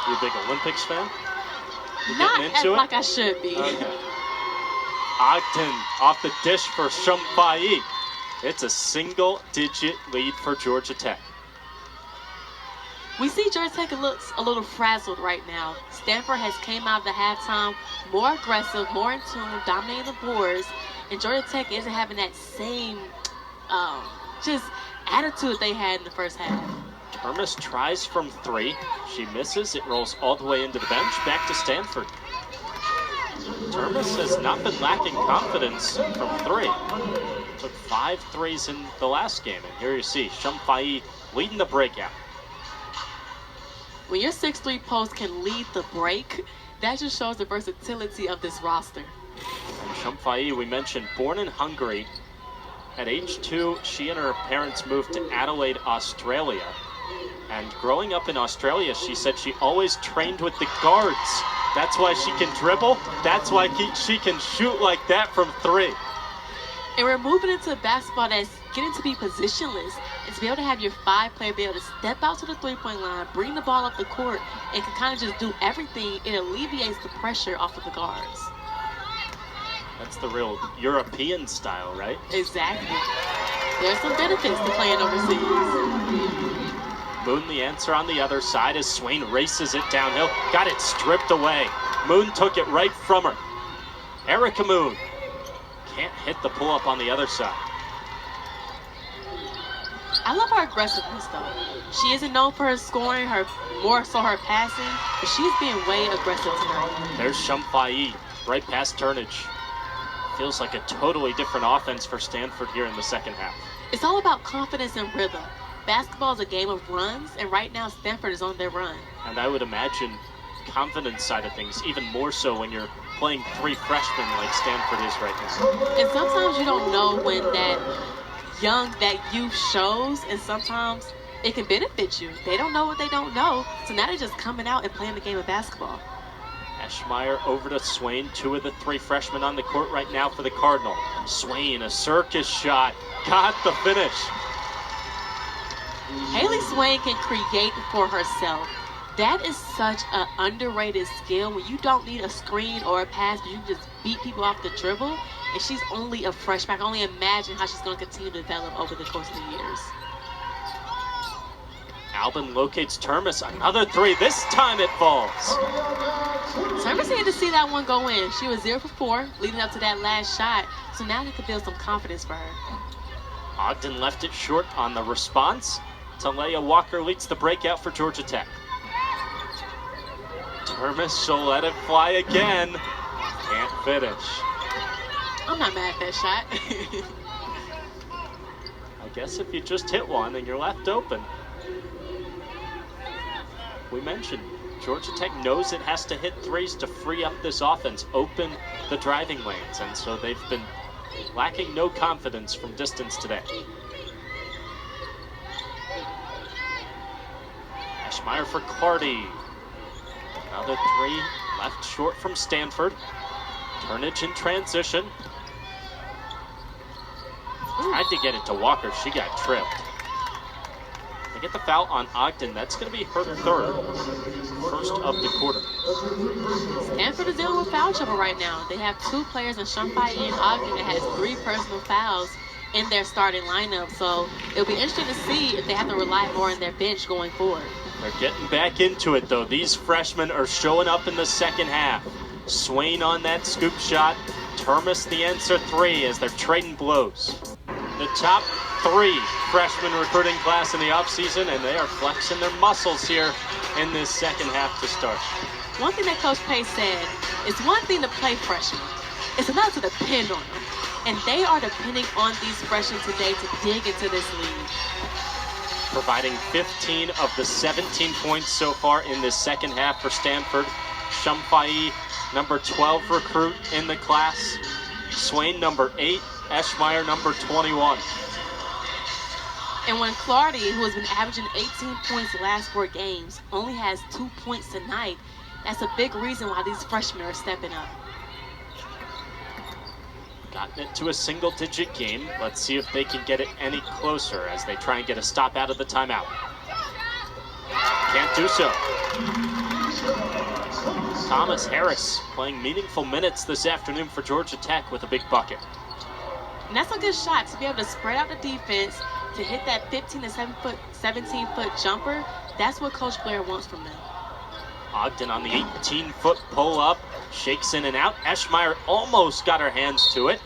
A: You a big Olympics fan? You
B: Not
A: getting into it?
B: like I should be.
A: Okay. Ogden off the dish for Shumfai. It's a single-digit lead for Georgia Tech.
B: We see Georgia Tech looks a little frazzled right now. Stanford has came out of the halftime more aggressive, more in tune, dominating the boards, and Georgia Tech isn't having that same just attitude they had in the first half.
A: Termes tries from 3. She misses. It rolls all the way into the bench. Back to Stanford. Termes has not been lacking confidence from 3. Took 5 threes in the last game. And here you see Shumfai leading the breakout.
B: When your 6'3" post can lead the break, that just shows the versatility of this roster.
A: And Shumfai, we mentioned, born in Hungary. At age 2, she and her parents moved to Adelaide, Australia. And growing up in Australia, she said she always trained with the guards. That's why she can dribble. That's why she can shoot like that from 3.
B: And we're moving into basketball that's getting to be positionless. And to be able to have your 5-player be able to step out to the 3-point line, bring the ball up the court, and can kind of just do everything, it alleviates the pressure off of the guards.
A: That's the real European style, right?
B: Exactly. There's some benefits to playing overseas.
A: Moon the answer on the other side as Swain races it downhill. Got it stripped away. Moon took it right from her. Erica Moon can't hit the pull-up on the other side.
B: I love her aggressiveness, though. She isn't known for her scoring, more so her passing, but she's being way aggressive tonight.
A: There's Shumfai right past Turnage. Feels like a totally different offense for Stanford here in the second half.
B: It's all about confidence and rhythm. Basketball is a game of runs, and right now Stanford is on their run.
A: And I would imagine confidence side of things, even more so when you're playing 3 freshmen like Stanford is right now.
B: And sometimes you don't know when that youth shows, and sometimes it can benefit you. They don't know what they don't know, so now they're just coming out and playing the game of basketball.
A: Eschmeyer over to Swain. 2 of the 3 freshmen on the court right now for the Cardinal. Swain, a circus shot. Got the finish.
B: Haley Swain can create for herself. That is such an underrated skill when you don't need a screen or a pass, but you can just beat people off the dribble. And she's only a freshman. I can only imagine how she's going to continue to develop over the course of the years.
A: Albin locates Termes. Another three. This time it falls.
B: Termes needed to see that one go in. She was 0 for 4 leading up to that last shot. So now they could build some confidence for her.
A: Ogden left it short on the response. Talia Walker leads the breakout for Georgia Tech. Termes, she'll let it fly again. Can't finish.
B: I'm not mad at that shot.
A: I guess if you just hit one and you're left open. We mentioned Georgia Tech knows it has to hit threes to free up this offense, open the driving lanes, and so they've been lacking no confidence from distance today. Eschmeyer for Clardy. Another three left short from Stanford. Turnage in transition. Tried to get it to Walker. She got tripped. They get the foul on Ogden. That's going to be her third. First of the quarter.
B: Stanford is dealing with foul trouble right now. They have two players in Shumpai and Ogden that has 3 personal fouls in their starting lineup. So it'll be interesting to see if they have to rely more on their bench going forward.
A: They're getting back into it, though. These freshmen are showing up in the second half. Swain on that scoop shot. Termes the answer 3 as they're trading blows. The top 3 freshman recruiting class in the offseason, and they are flexing their muscles here in this second half to start.
B: One thing that Coach Pace said, it's one thing to play freshmen. It's another to depend on them. And they are depending on these freshmen today to dig into this league.
A: Providing 15 of the 17 points so far in this second half for Stanford. Shumpai, number 12 recruit in the class. Swain, number 8. Eschmeyer, number 21.
B: And when Clardy, who has been averaging 18 points the last 4 games, only has 2 points tonight, that's a big reason why these freshmen are stepping up.
A: Gotten it to a single-digit game. Let's see if they can get it any closer as they try and get a stop out of the timeout. Can't do so. Thomas Harris playing meaningful minutes this afternoon for Georgia Tech with a big bucket.
B: And that's a good shot to be able to spread out the defense, to hit that 15 to 17-foot jumper. That's what Coach Blair wants from them.
A: Ogden on the 18-foot pull-up, shakes in and out. Eschmeyer almost got her hands to it,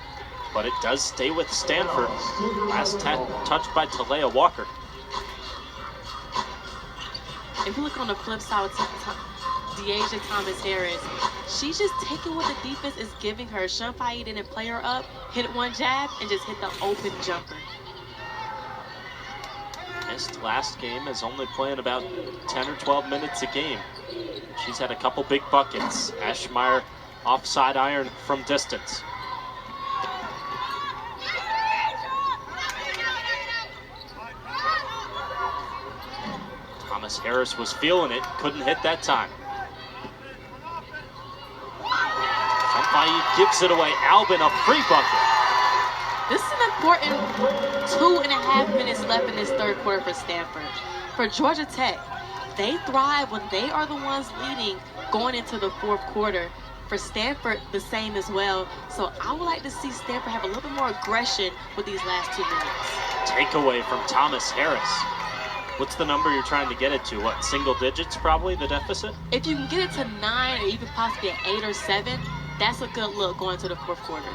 A: but it does stay with Stanford. Last touched by Talia Walker.
B: If you look on the flip side with Deasia Thomas Harris, she's just taking what the defense is giving her. Shumpai didn't play her up, hit one jab, and just hit the open jumper.
A: Missed last game, is only playing about 10 or 12 minutes a game. She's had a couple big buckets. Eschmeyer offside iron from distance. Thomas Harris was feeling it, couldn't hit that time. Shumpai gives it away. Albin, a free bucket.
B: This is an important 2.5 minutes left in this third quarter for Stanford. For Georgia Tech, they thrive when they are the ones leading going into the fourth quarter. For Stanford, the same as well. So I would like to see Stanford have a little bit more aggression with these last 2 minutes.
A: Takeaway from Thomas Harris. What's the number you're trying to get it to? What, single digits probably, the deficit?
B: If you can get it to 9 or even possibly an 8 or 7, that's a good look going to the fourth quarter.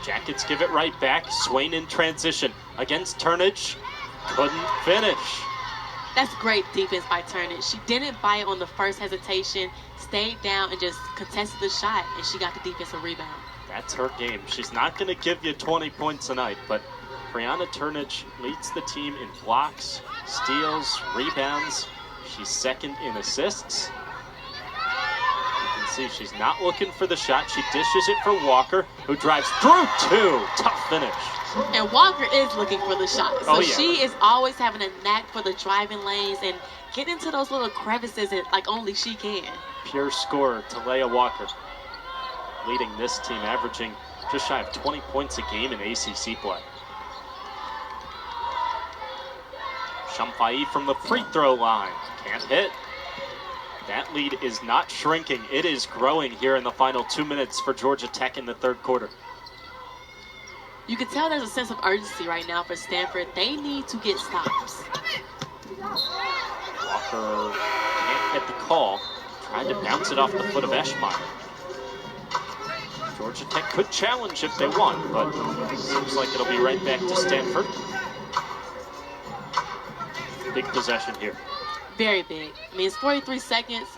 A: Jackets give it right back. Swain in transition against Turnage. Couldn't finish.
B: That's great defense by Turnage. She didn't bite on the first hesitation, stayed down and just contested the shot, and she got the defensive rebound.
A: That's her game. She's not going to give you 20 points tonight, but Brianna Turnage leads the team in blocks, steals, rebounds. She's second in assists. You can see she's not looking for the shot. She dishes it for Walker, who drives through 2. Tough finish.
B: And Walker is looking for the shot. So
A: oh, yeah.
B: She is always having a knack for the driving lanes and getting into those little crevices like only she can.
A: Pure scorer, Talia Walker, leading this team, averaging just shy of 20 points a game in ACC play. Shumpai from the free throw line. Can't hit. That lead is not shrinking. It is growing here in the final 2 minutes for Georgia Tech in the third quarter.
B: You can tell there's a sense of urgency right now for Stanford. They need to get stops.
A: Walker can't get the call. Tried to bounce it off the foot of Eschmeyer. Georgia Tech could challenge if they want, but seems like it'll be right back to Stanford. Big possession here.
B: Very big. I mean, it's 43 seconds.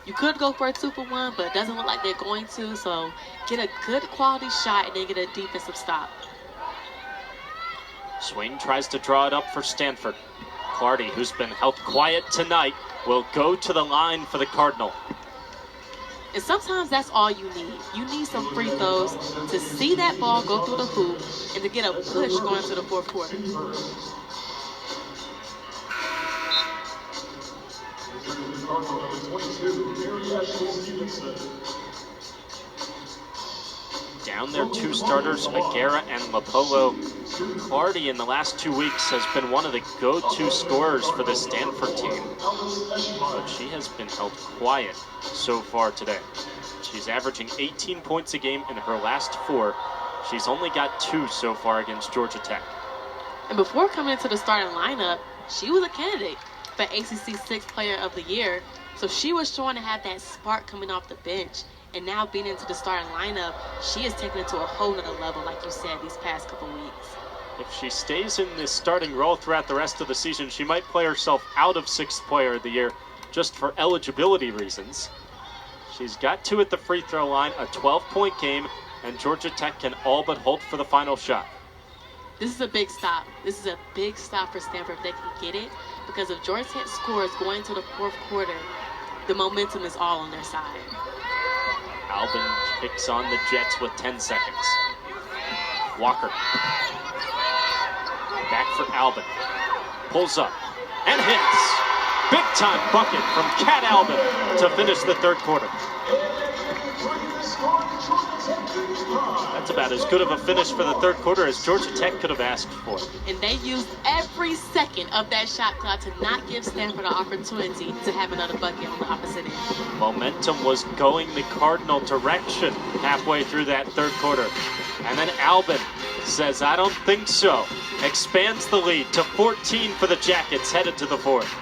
B: You could go for a 2-for-1, but it doesn't look like they're going to. So get a good quality shot and then get a defensive stop.
A: Swain tries to draw it up for Stanford. Clardy, who's been held quiet tonight, will go to the line for the Cardinal.
B: And sometimes that's all you need. You need some free throws to see that ball go through the hoop and to get a push going into the fourth quarter.
A: Down their two starters, Aguera and Lapolo. Clardy in the last 2 weeks has been one of the go-to scorers for the Stanford team, but she has been held quiet so far today. She's averaging 18 points a game in her last 4. She's only got 2 so far against Georgia Tech.
B: And before coming into the starting lineup, she was a candidate for ACC 6th Player of the Year, so she was showing to have that spark coming off the bench. And now being into the starting lineup, she is taken it to a whole nother level, like you said, these past couple weeks.
A: If she stays in this starting role throughout the rest of the season, she might play herself out of 6th Player of the Year just for eligibility reasons. She's got 2 at the free throw line, a 12-point game, and Georgia Tech can all but hold for the final shot.
B: This is a big stop. This is a big stop for Stanford if they can get it, because if Georgia Tech scores going to the fourth quarter, the momentum is all on their side.
A: Albin picks on the Jets with 10 seconds. Walker. Back for Albin. Pulls up and hits. Big time bucket from Cat Albin to finish the third quarter. That's about as good of a finish for the third quarter as Georgia Tech could have asked for.
B: And they used every second of that shot clock to not give Stanford an opportunity to have another bucket on the opposite end.
A: Momentum was going the Cardinal direction halfway through that third quarter. And then Albin says, I don't think so. Expands the lead to 14 for the Jackets headed to the fourth.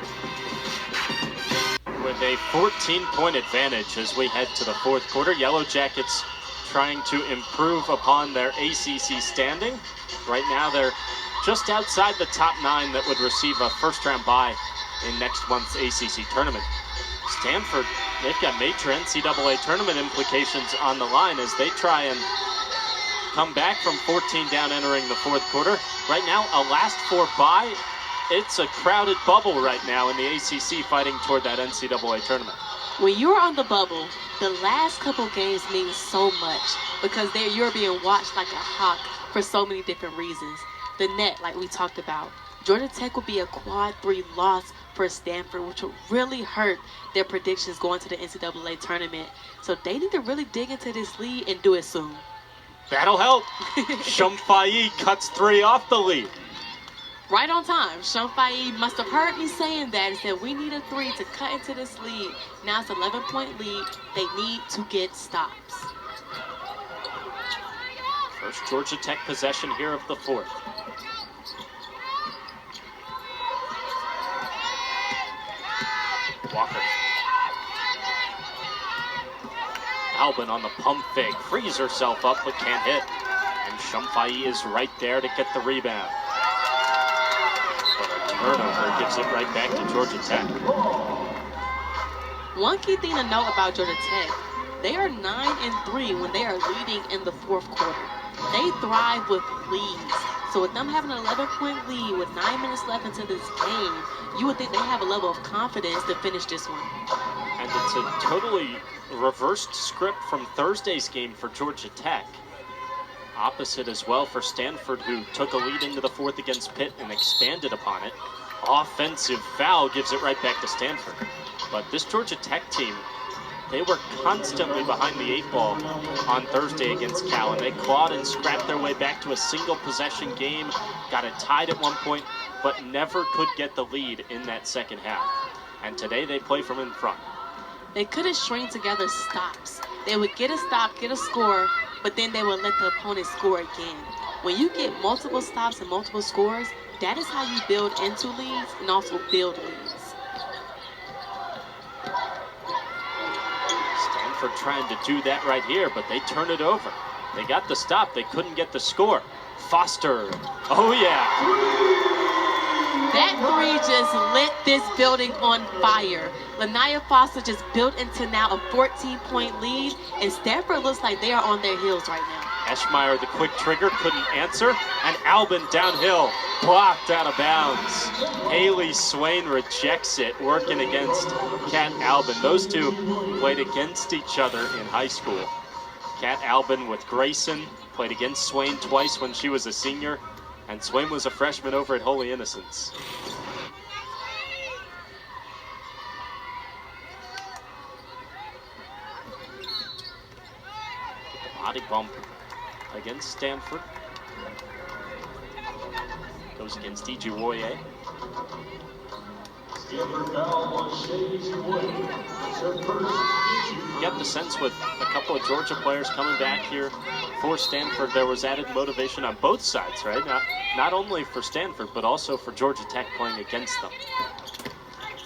A: With a 14-point advantage as we head to the fourth quarter, Yellow Jackets trying to improve upon their ACC standing. Right now they're just outside the top 9 that would receive a first-round bye in next month's ACC tournament. Stanford, they've got major NCAA tournament implications on the line as they try and come back from 14 down entering the fourth quarter. Right now, a last 4 bye. It's a crowded bubble right now in the ACC fighting toward that NCAA tournament.
B: When you're on the bubble, the last couple games mean so much because you're being watched like a hawk for so many different reasons. The net, like we talked about. Georgia Tech will be a quad 3 loss for Stanford, which will really hurt their predictions going to the NCAA tournament. So they need to really dig into this lead and do it soon.
A: That'll help. Shumfai cuts 3 off the lead.
B: Right on time. Shumfai must have heard me saying that and said we need a 3 to cut into this lead. Now it's an 11-point lead. They need to get stops.
A: First Georgia Tech possession here of the fourth. Walker. Albin on the pump fake. Frees herself up but can't hit. And Shumfai is right there to get the rebound. But a turnover gives it right back to Georgia Tech.
B: One key thing to note about Georgia Tech, they are 9-3 when they are leading in the fourth quarter. They thrive with leads. So with them having an 11-point lead with 9 minutes left into this game, you would think they have a level of confidence to finish this one.
A: And it's a totally reversed script from Thursday's game for Georgia Tech. Opposite as well for Stanford, who took a lead into the fourth against Pitt and expanded upon it. Offensive foul gives it right back to Stanford. But this Georgia Tech team, they were constantly behind the 8 ball on Thursday against Cal, and they clawed and scrapped their way back to a single possession game, got it tied at one point, but never could get the lead in that second half. And today they play from in front.
B: They couldn't string together stops. They would get a stop, get a score, but then they would let the opponent score again. When you get multiple stops and multiple scores, That is how you build into leads and also build leads.
A: Stanford trying to do that right here, but they turn it over. They got the stop. They couldn't get the score. Foster. Oh, yeah.
B: That three just lit this building on fire. Lanaya Foster just built into now a 14-point lead, and Stanford looks like they are on their heels right now.
A: Eschmeyer, the quick trigger, couldn't answer, and Albin downhill, blocked out of bounds. Haley Swain rejects it, working against Kat Albin. Those two played against each other in high school. Kat Albin with Grayson, played against Swain twice when she was a senior, and Swain was a freshman over at Holy Innocents. Body bump against Stanford. Goes against Ijuwoye. You get the sense with a couple of Georgia players coming back here for Stanford, there was added motivation on both sides, right? Not only for Stanford, but also for Georgia Tech playing against them.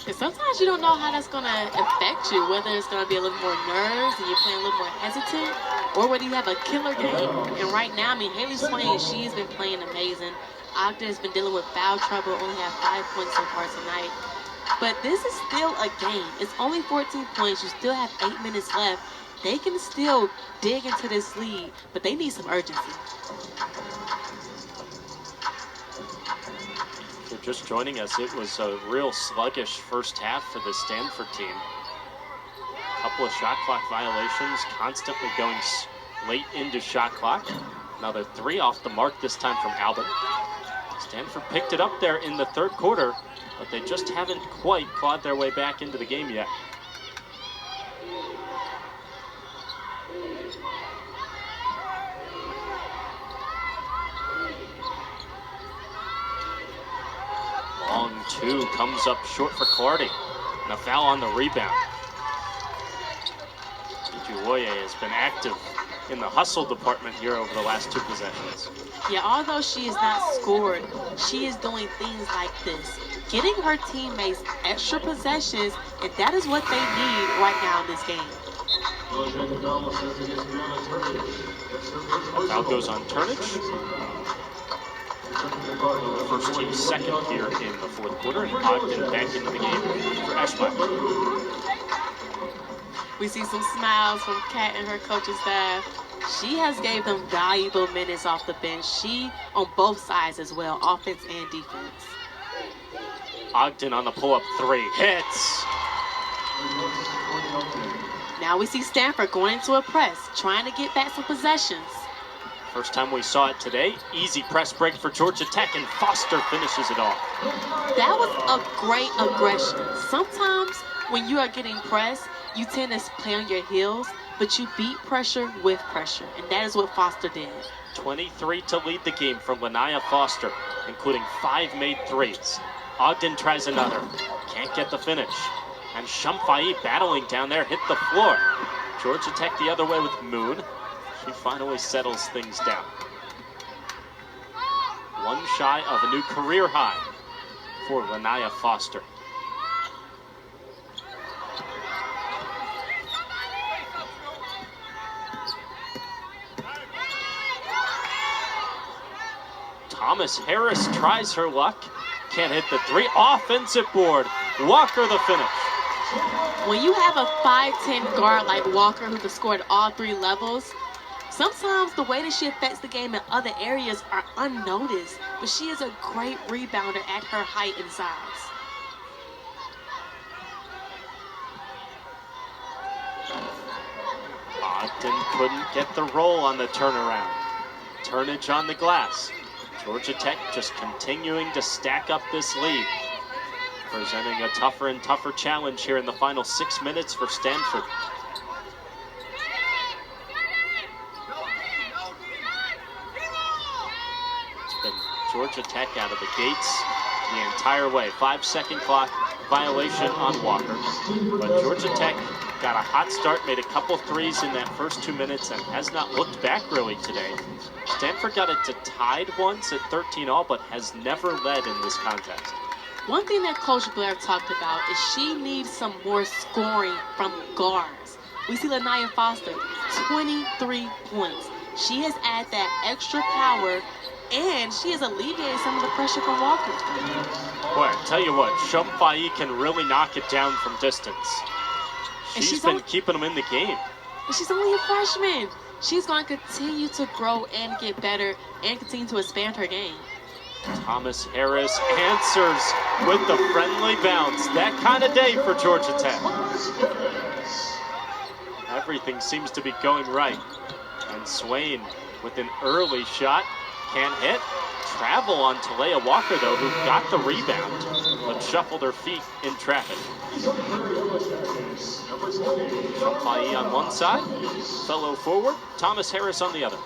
B: And sometimes you don't know how that's going to affect you, whether it's going to be a little more nerves and you're playing a little more hesitant, or whether you have a killer game. And right now, I mean, Haley Swain, she's been playing amazing. Ogden has been dealing with foul trouble, only had 5 points so far tonight. But this is still a game. It's only 14 points. You still have 8 minutes left. They can still dig into this lead, but they need some urgency.
A: If you're just joining us, it was a real sluggish first half for the Stanford team. A couple of shot clock violations, constantly going late into shot clock. Another 3 off the mark, this time from Albin. Stanford picked it up there in the third quarter, but they just haven't quite clawed their way back into the game yet. Long 2 comes up short for Clardy, and a foul on the rebound. Ijuwoye has been active in the hustle department here over the last 2 possessions.
B: Yeah, although she is not scored, she is doing things like this, getting her teammates extra possessions, and that is what they need right now in this game.
A: Foul goes on Turnage. First team second here in the fourth quarter, and Ogden back into the game for Eschmeyer.
B: We see some smiles from Kat and her coaching staff. She has gave them valuable minutes off the bench. She on both sides as well, offense and defense.
A: Ogden on the pull-up 3, hits.
B: Now we see Stanford going into a press, trying to get back some possessions.
A: First time we saw it today, easy press break for Georgia Tech, and Foster finishes it off.
B: That was a great aggression. Sometimes when you are getting pressed, you tend to play on your heels, but you beat pressure with pressure, and that is what Foster did.
A: 23 to lead the game from Lanaya Foster, including 5 made threes. Ogden tries another, can't get the finish. And Shumfai battling down there, hit the floor. Georgia Tech the other way with Moon. She finally settles things down. 1 shy of a new career high for Lanaya Foster. Thomas Harris tries her luck. Can't hit the 3. Offensive board. Walker the finish.
B: When you have a 5'10" guard like Walker who can score at all 3 levels, sometimes the way that she affects the game in other areas are unnoticed, but she is a great rebounder at her height and size.
A: Ogden couldn't get the roll on the turnaround. Turnage on the glass. Georgia Tech just continuing to stack up this lead. Presenting a tougher and tougher challenge here in the final 6 minutes for Stanford. It's been Georgia Tech out of the gates the entire way. 5-second clock violation on Walker. But Georgia Tech got a hot start, made a couple threes in that first 2 minutes, and has not looked back really today. Stanford got it to tied once at 13 all, but has never led in this contest.
B: One thing that Coach Blair talked about is she needs some more scoring from guards. We see Lanaya Foster, 23 points. She has added that extra power, and she has alleviated some of the pressure from Walker.
A: Boy, I tell you what, Shumfai can really knock it down from distance. She's been keeping them in the game.
B: And she's only a freshman. She's going to continue to grow and get better and continue to expand her game.
A: Thomas Harris answers with the friendly bounce. That kind of day for Georgia Tech. Everything seems to be going right. And Swain with an early shot. Can't hit. Travel on Talea Walker, though, who got the rebound, but shuffled her feet in traffic. Shumfai on one side, fellow forward, Thomas Harris on the other.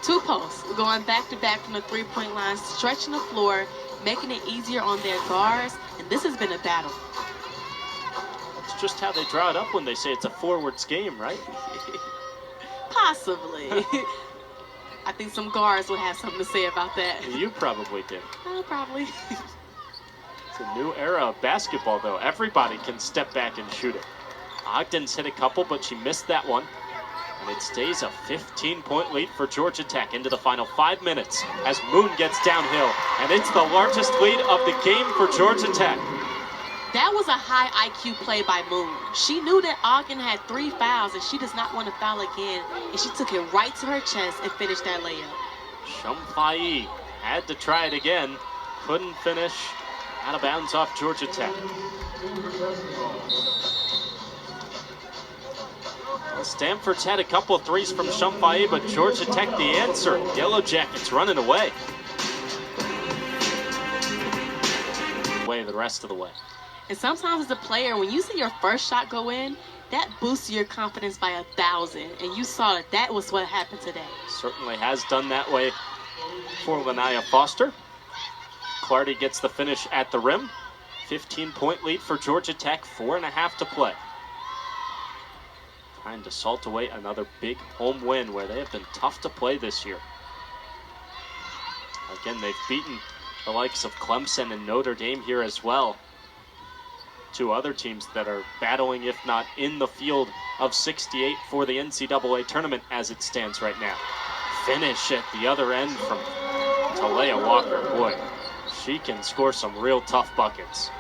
B: Two posts, going back-to-back from the three-point line, stretching the floor, making it easier on their guards, and this has been a battle.
A: That's just how they draw it up when they say it's a forwards game, right?
B: Possibly. I think some guards will have something to say about that.
A: You probably did.
B: Probably.
A: It's a new era of basketball, though. Everybody can step back and shoot it. Ogden's hit a couple, but she missed that one. And it stays a 15-point lead for Georgia Tech into the final 5 minutes as Moon gets downhill. And it's the largest lead of the game for Georgia Tech.
B: That was a high IQ play by Moon. She knew that Ogden had 3 fouls and she does not want to foul again. And she took it right to her chest and finished that layup.
A: Shumfai had to try it again. Couldn't finish. Out of bounds off Georgia Tech. Stanford's had a couple of threes from Shumfai, but Georgia Tech the answer. Yellow Jackets running away. The rest of the way.
B: And sometimes as a player, when you see your first shot go in, that boosts your confidence by 1,000. And you saw that that was what happened today.
A: Certainly has done that way for Lanaya Foster. Clardy gets the finish at the rim. 15-point lead for Georgia Tech, 4.5 to play. Trying to salt away another big home win where they have been tough to play this year. Again, they've beaten the likes of Clemson and Notre Dame here as well. Two other teams that are battling, if not in the field of 68 for the NCAA tournament as it stands right now. Finish at the other end from Talea Walker. Boy, she can score some real tough buckets.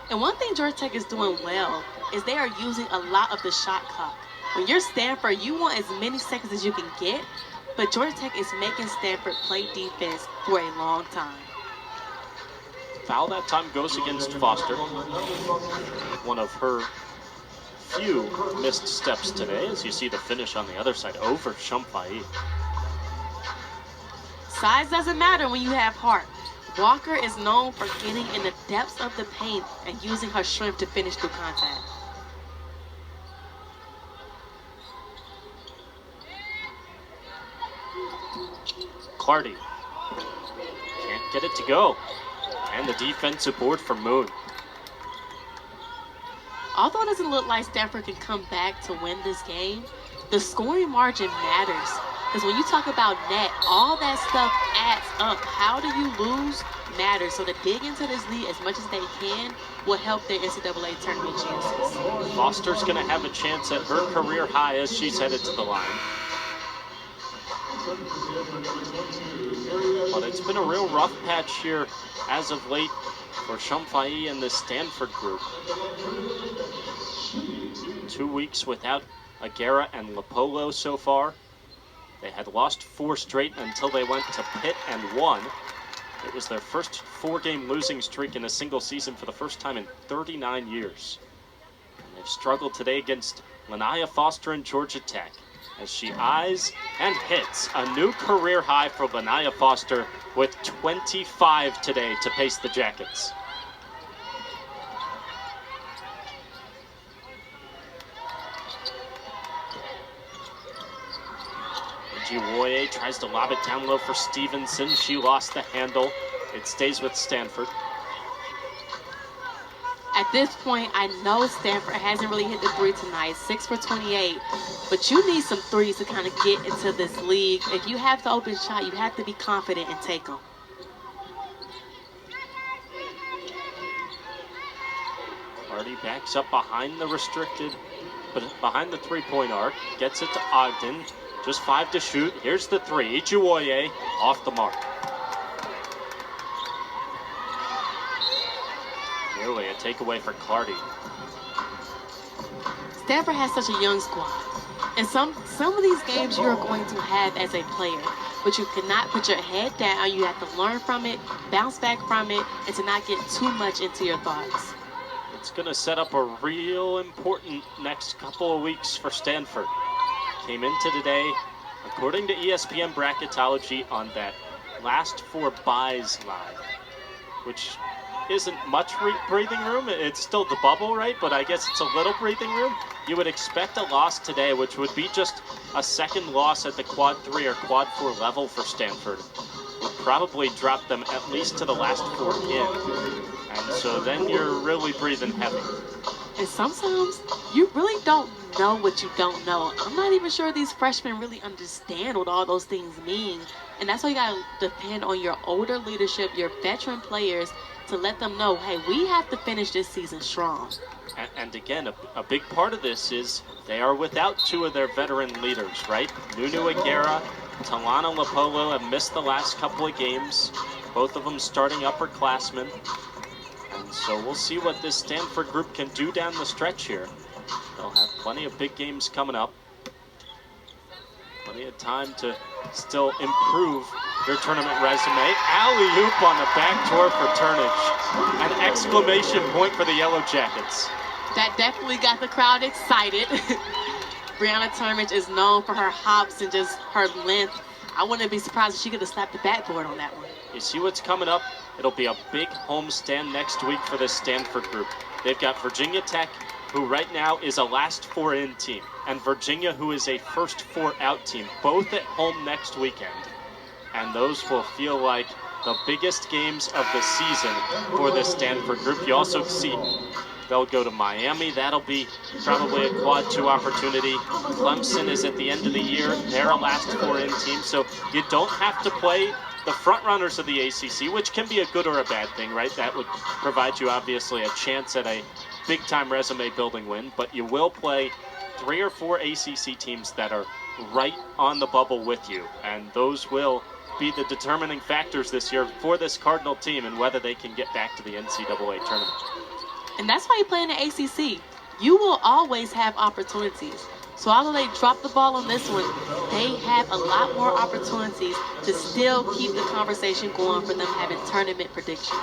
B: And one thing Georgia Tech is doing well is they are using a lot of the shot clock. When you're Stanford, you want as many seconds as you can get, but Georgia Tech is making Stanford play defense for a long time.
A: Foul that time goes against Foster. One of her few missed steps today, as you see the finish on the other side over Shumfai.
B: Size doesn't matter when you have heart. Walker is known for getting in the depths of the paint and using her strength to finish through contact.
A: Clardy can't get it to go. And the defensive board for Moon.
B: Although it doesn't look like Stanford can come back to win this game, the scoring margin matters. Because when you talk about net, all that stuff adds up. How do you lose matters. So to dig into this lead as much as they can will help their NCAA tournament chances.
A: Foster's going to have a chance at her career high as she's headed to the line. But it's been a real rough patch here as of late for Shumfai and the Stanford group. 2 weeks without Aguera and Lopolo so far. They had lost 4 straight until they went to Pitt and won. It was their first 4-game losing streak in a single season for the first time in 39 years. And they've struggled today against Lanaya Foster and Georgia Tech as she eyes and hits a new career high for Lanaya Foster with 25 today to pace the Jackets. Jiwoye tries to lob it down low for Stevenson. She lost the handle. It stays with Stanford.
B: At this point, I know Stanford hasn't really hit the three tonight, 6 for 28, but you need some threes to kind of get into this league. If you have the open shot, you have to be confident and take them.
A: Hardy backs up behind the restricted, but behind the three-point arc, gets it to Ogden. Just 5 to shoot. Here's the three. Ichiwoye off the mark. Nearly a takeaway for Clardy.
B: Stanford has such a young squad. And some of these games you're going to have as a player, but you cannot put your head down. You have to learn from it, bounce back from it, and to not get too much into your thoughts.
A: It's going to set up a real important next couple of weeks for Stanford. Came into today, according to ESPN Bracketology, on that last 4 buys line, which isn't much breathing room. It's still the bubble, right? But I guess it's a little breathing room. You would expect a loss today, which would be just a second loss at the quad 3 or quad 4 level for Stanford. Would probably drop them at least to the last 4 in. And so then you're really breathing heavy.
B: And sometimes you really don't know what you don't know. I'm not even sure these freshmen really understand what all those things mean. And that's why you got to depend on your older leadership, your veteran players, to let them know, hey, we have to finish this season strong.
A: And again, a big part of this is they are without 2 of their veteran leaders, right? Nunu Aguera, Talana Lapolo have missed the last couple of games. Both of them starting upperclassmen. And so we'll see what this Stanford group can do down the stretch here. They'll have plenty of big games coming up. Plenty of time to still improve your tournament resume. Alley-oop on the backdoor for Turnage. An exclamation point for the Yellow Jackets.
B: That definitely got the crowd excited. Brianna Turnage is known for her hops and just her length. I wouldn't be surprised if she could have slapped the backboard on that one.
A: You see what's coming up? It'll be a big homestand next week for this Stanford group. They've got Virginia Tech, who right now is a last 4 in team, and Virginia, who is a first 4 out team, both at home next weekend. And those will feel like the biggest games of the season for this Stanford group. You also see they'll go to Miami. That'll be probably a quad 2 opportunity. Clemson is at the end of the year. They're a last 4 in team, so you don't have to play the front runners of the ACC, which can be a good or a bad thing, right? That would provide you obviously a chance at a big-time resume building win, but you will play 3 or 4 ACC teams that are right on the bubble with you, and those will be the determining factors this year for this Cardinal team and whether they can get back to the NCAA tournament.
B: And that's why you play in the ACC. You will always have opportunities. So although they dropped the ball on this one, they have a lot more opportunities to still keep the conversation going for them having tournament predictions.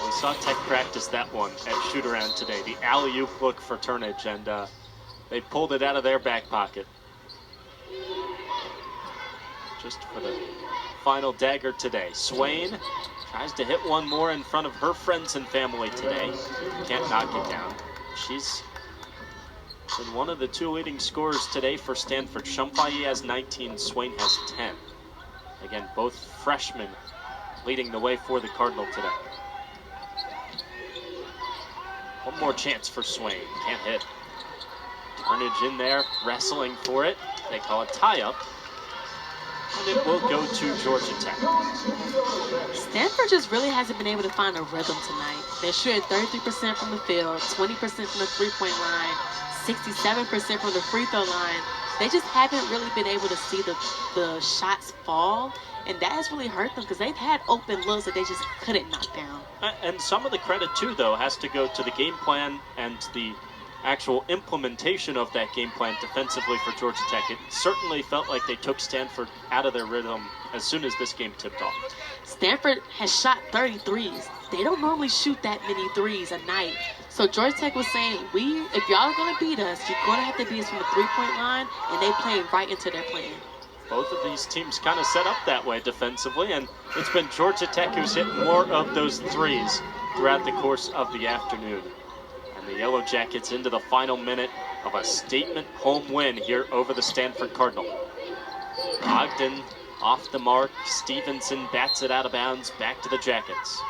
A: We saw Tech practice that one at shoot-around today, the alley-oop look for Turnage, and they pulled it out of their back pocket. Just for the final dagger today. Swain tries to hit one more in front of her friends and family today. Can't knock it down. She's been one of the 2 leading scorers today for Stanford. Shumpai has 19, Swain has 10. Again, both freshmen leading the way for the Cardinal today. One more chance for Swain. Can't hit. Turnage in there, wrestling for it. They call it tie-up. And it will go to Georgia Tech.
B: Stanford just really hasn't been able to find a rhythm tonight. They're shooting 33% from the field, 20% from the three-point line, 67% from the free throw line. They just haven't really been able to see the shots fall, and that has really hurt them because they've had open looks that they just couldn't knock down.
A: And some of the credit, too, though, has to go to the game plan and the actual implementation of that game plan defensively for Georgia Tech. It certainly felt like they took Stanford out of their rhythm as soon as this game tipped off.
B: Stanford has shot 33s. They don't normally shoot that many threes a night. So Georgia Tech was saying, if y'all are going to beat us, you're going to have to beat us from the three-point line, and they played right into their plan.
A: Both of these teams kind of set up that way defensively, and it's been Georgia Tech who's hit more of those threes throughout the course of the afternoon. And the Yellow Jackets into the final minute of a statement home win here over the Stanford Cardinal. Ogden Off the mark, Stevenson bats it out of bounds, back to the Jackets.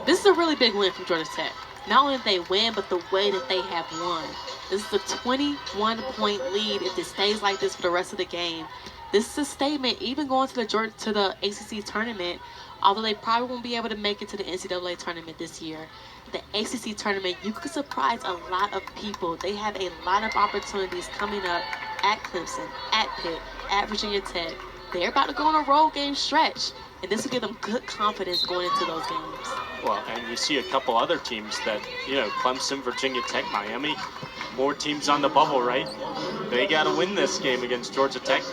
B: This is a really big win from Georgia Tech. Not only did they win, but the way that they have won. This is a 21-point lead. If it stays like this for the rest of the game, this is a statement. Even going to the ACC tournament, although they probably won't be able to make it to the NCAA tournament this year, the ACC tournament, you could surprise a lot of people. They have a lot of opportunities coming up at Clemson, at Pitt, at Virginia Tech. They're about to go on a road game stretch, and this will give them good confidence going into those games.
A: Well, and you see a couple other teams that, Clemson, Virginia Tech, Miami, more teams on the bubble, right? They got to win this game against Georgia Tech.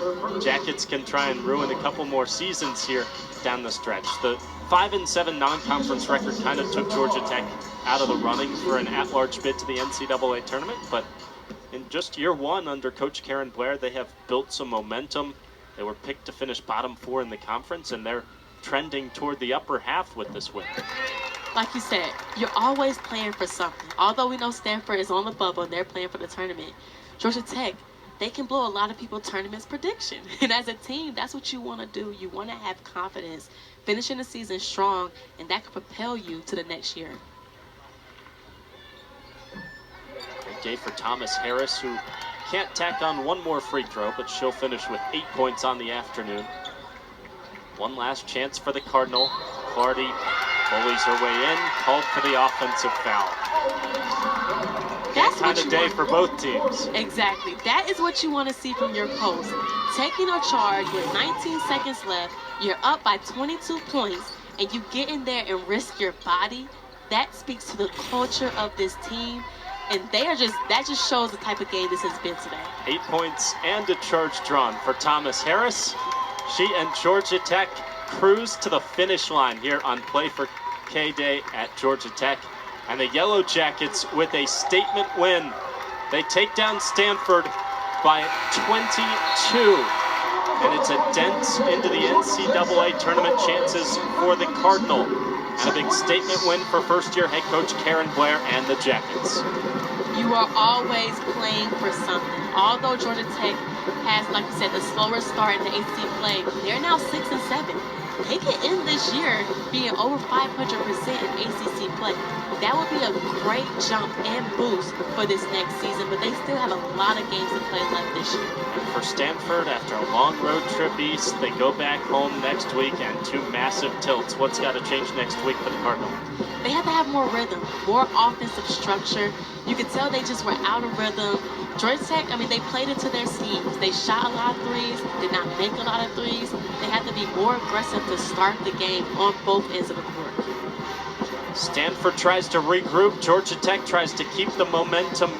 A: Jackets can try and ruin a couple more seasons here down the stretch. The 5-7 non-conference record kind of took Georgia Tech out of the running for an at-large bid to the NCAA tournament, but in just year one under Coach Karen Blair, they have built some momentum. They were picked to finish bottom 4 in the conference, and they're trending toward the upper half with this win.
B: Like you said, you're always playing for something. Although we know Stanford is on the bubble and they're playing for the tournament, Georgia Tech, they can blow a lot of people tournament's prediction. And as a team, that's what you want to do. You want to have confidence, finishing the season strong, and that can propel you to the next year.
A: Great day for Thomas Harris, who can't tack on one more free throw, but she'll finish with 8 points on the afternoon. One last chance for the Cardinal. Clardy bullies her way in, called for the offensive foul.
B: That's
A: kind of day for both teams.
B: Exactly. That is what you want to see from your coach. Taking a charge with 19 seconds left, you're up by 22 points, and you get in there and risk your body. That speaks to the culture of this team. And that just shows the type of game this has been today.
A: 8 points and a charge drawn for Thomas Harris. She and Georgia Tech cruise to the finish line here on Play for K-Day at Georgia Tech. And the Yellow Jackets with a statement win. They take down Stanford by 22. And it's a dent into the NCAA tournament chances for the Cardinal. And a big statement win for first-year head coach Karen Blair and the Jackets.
B: You are always playing for something. Although Georgia Tech has, like you said, the slower start in the ACC play, they're now 6-7. They can end this year being over 500% in ACC play. That would be a great jump and boost for this next season, but they still have a lot of games to play left this year.
A: And for Stanford, after a long road trip east, they go back home next week and 2 massive tilts. What's got to change next week for the Cardinal?
B: They have to have more rhythm, more offensive structure. You could tell they just were out of rhythm. Georgia Tech, they played into their schemes. They shot a lot of threes, did not make a lot of threes. They had to be more aggressive to start the game on both ends of the court.
A: Stanford tries to regroup. Georgia Tech tries to keep the momentum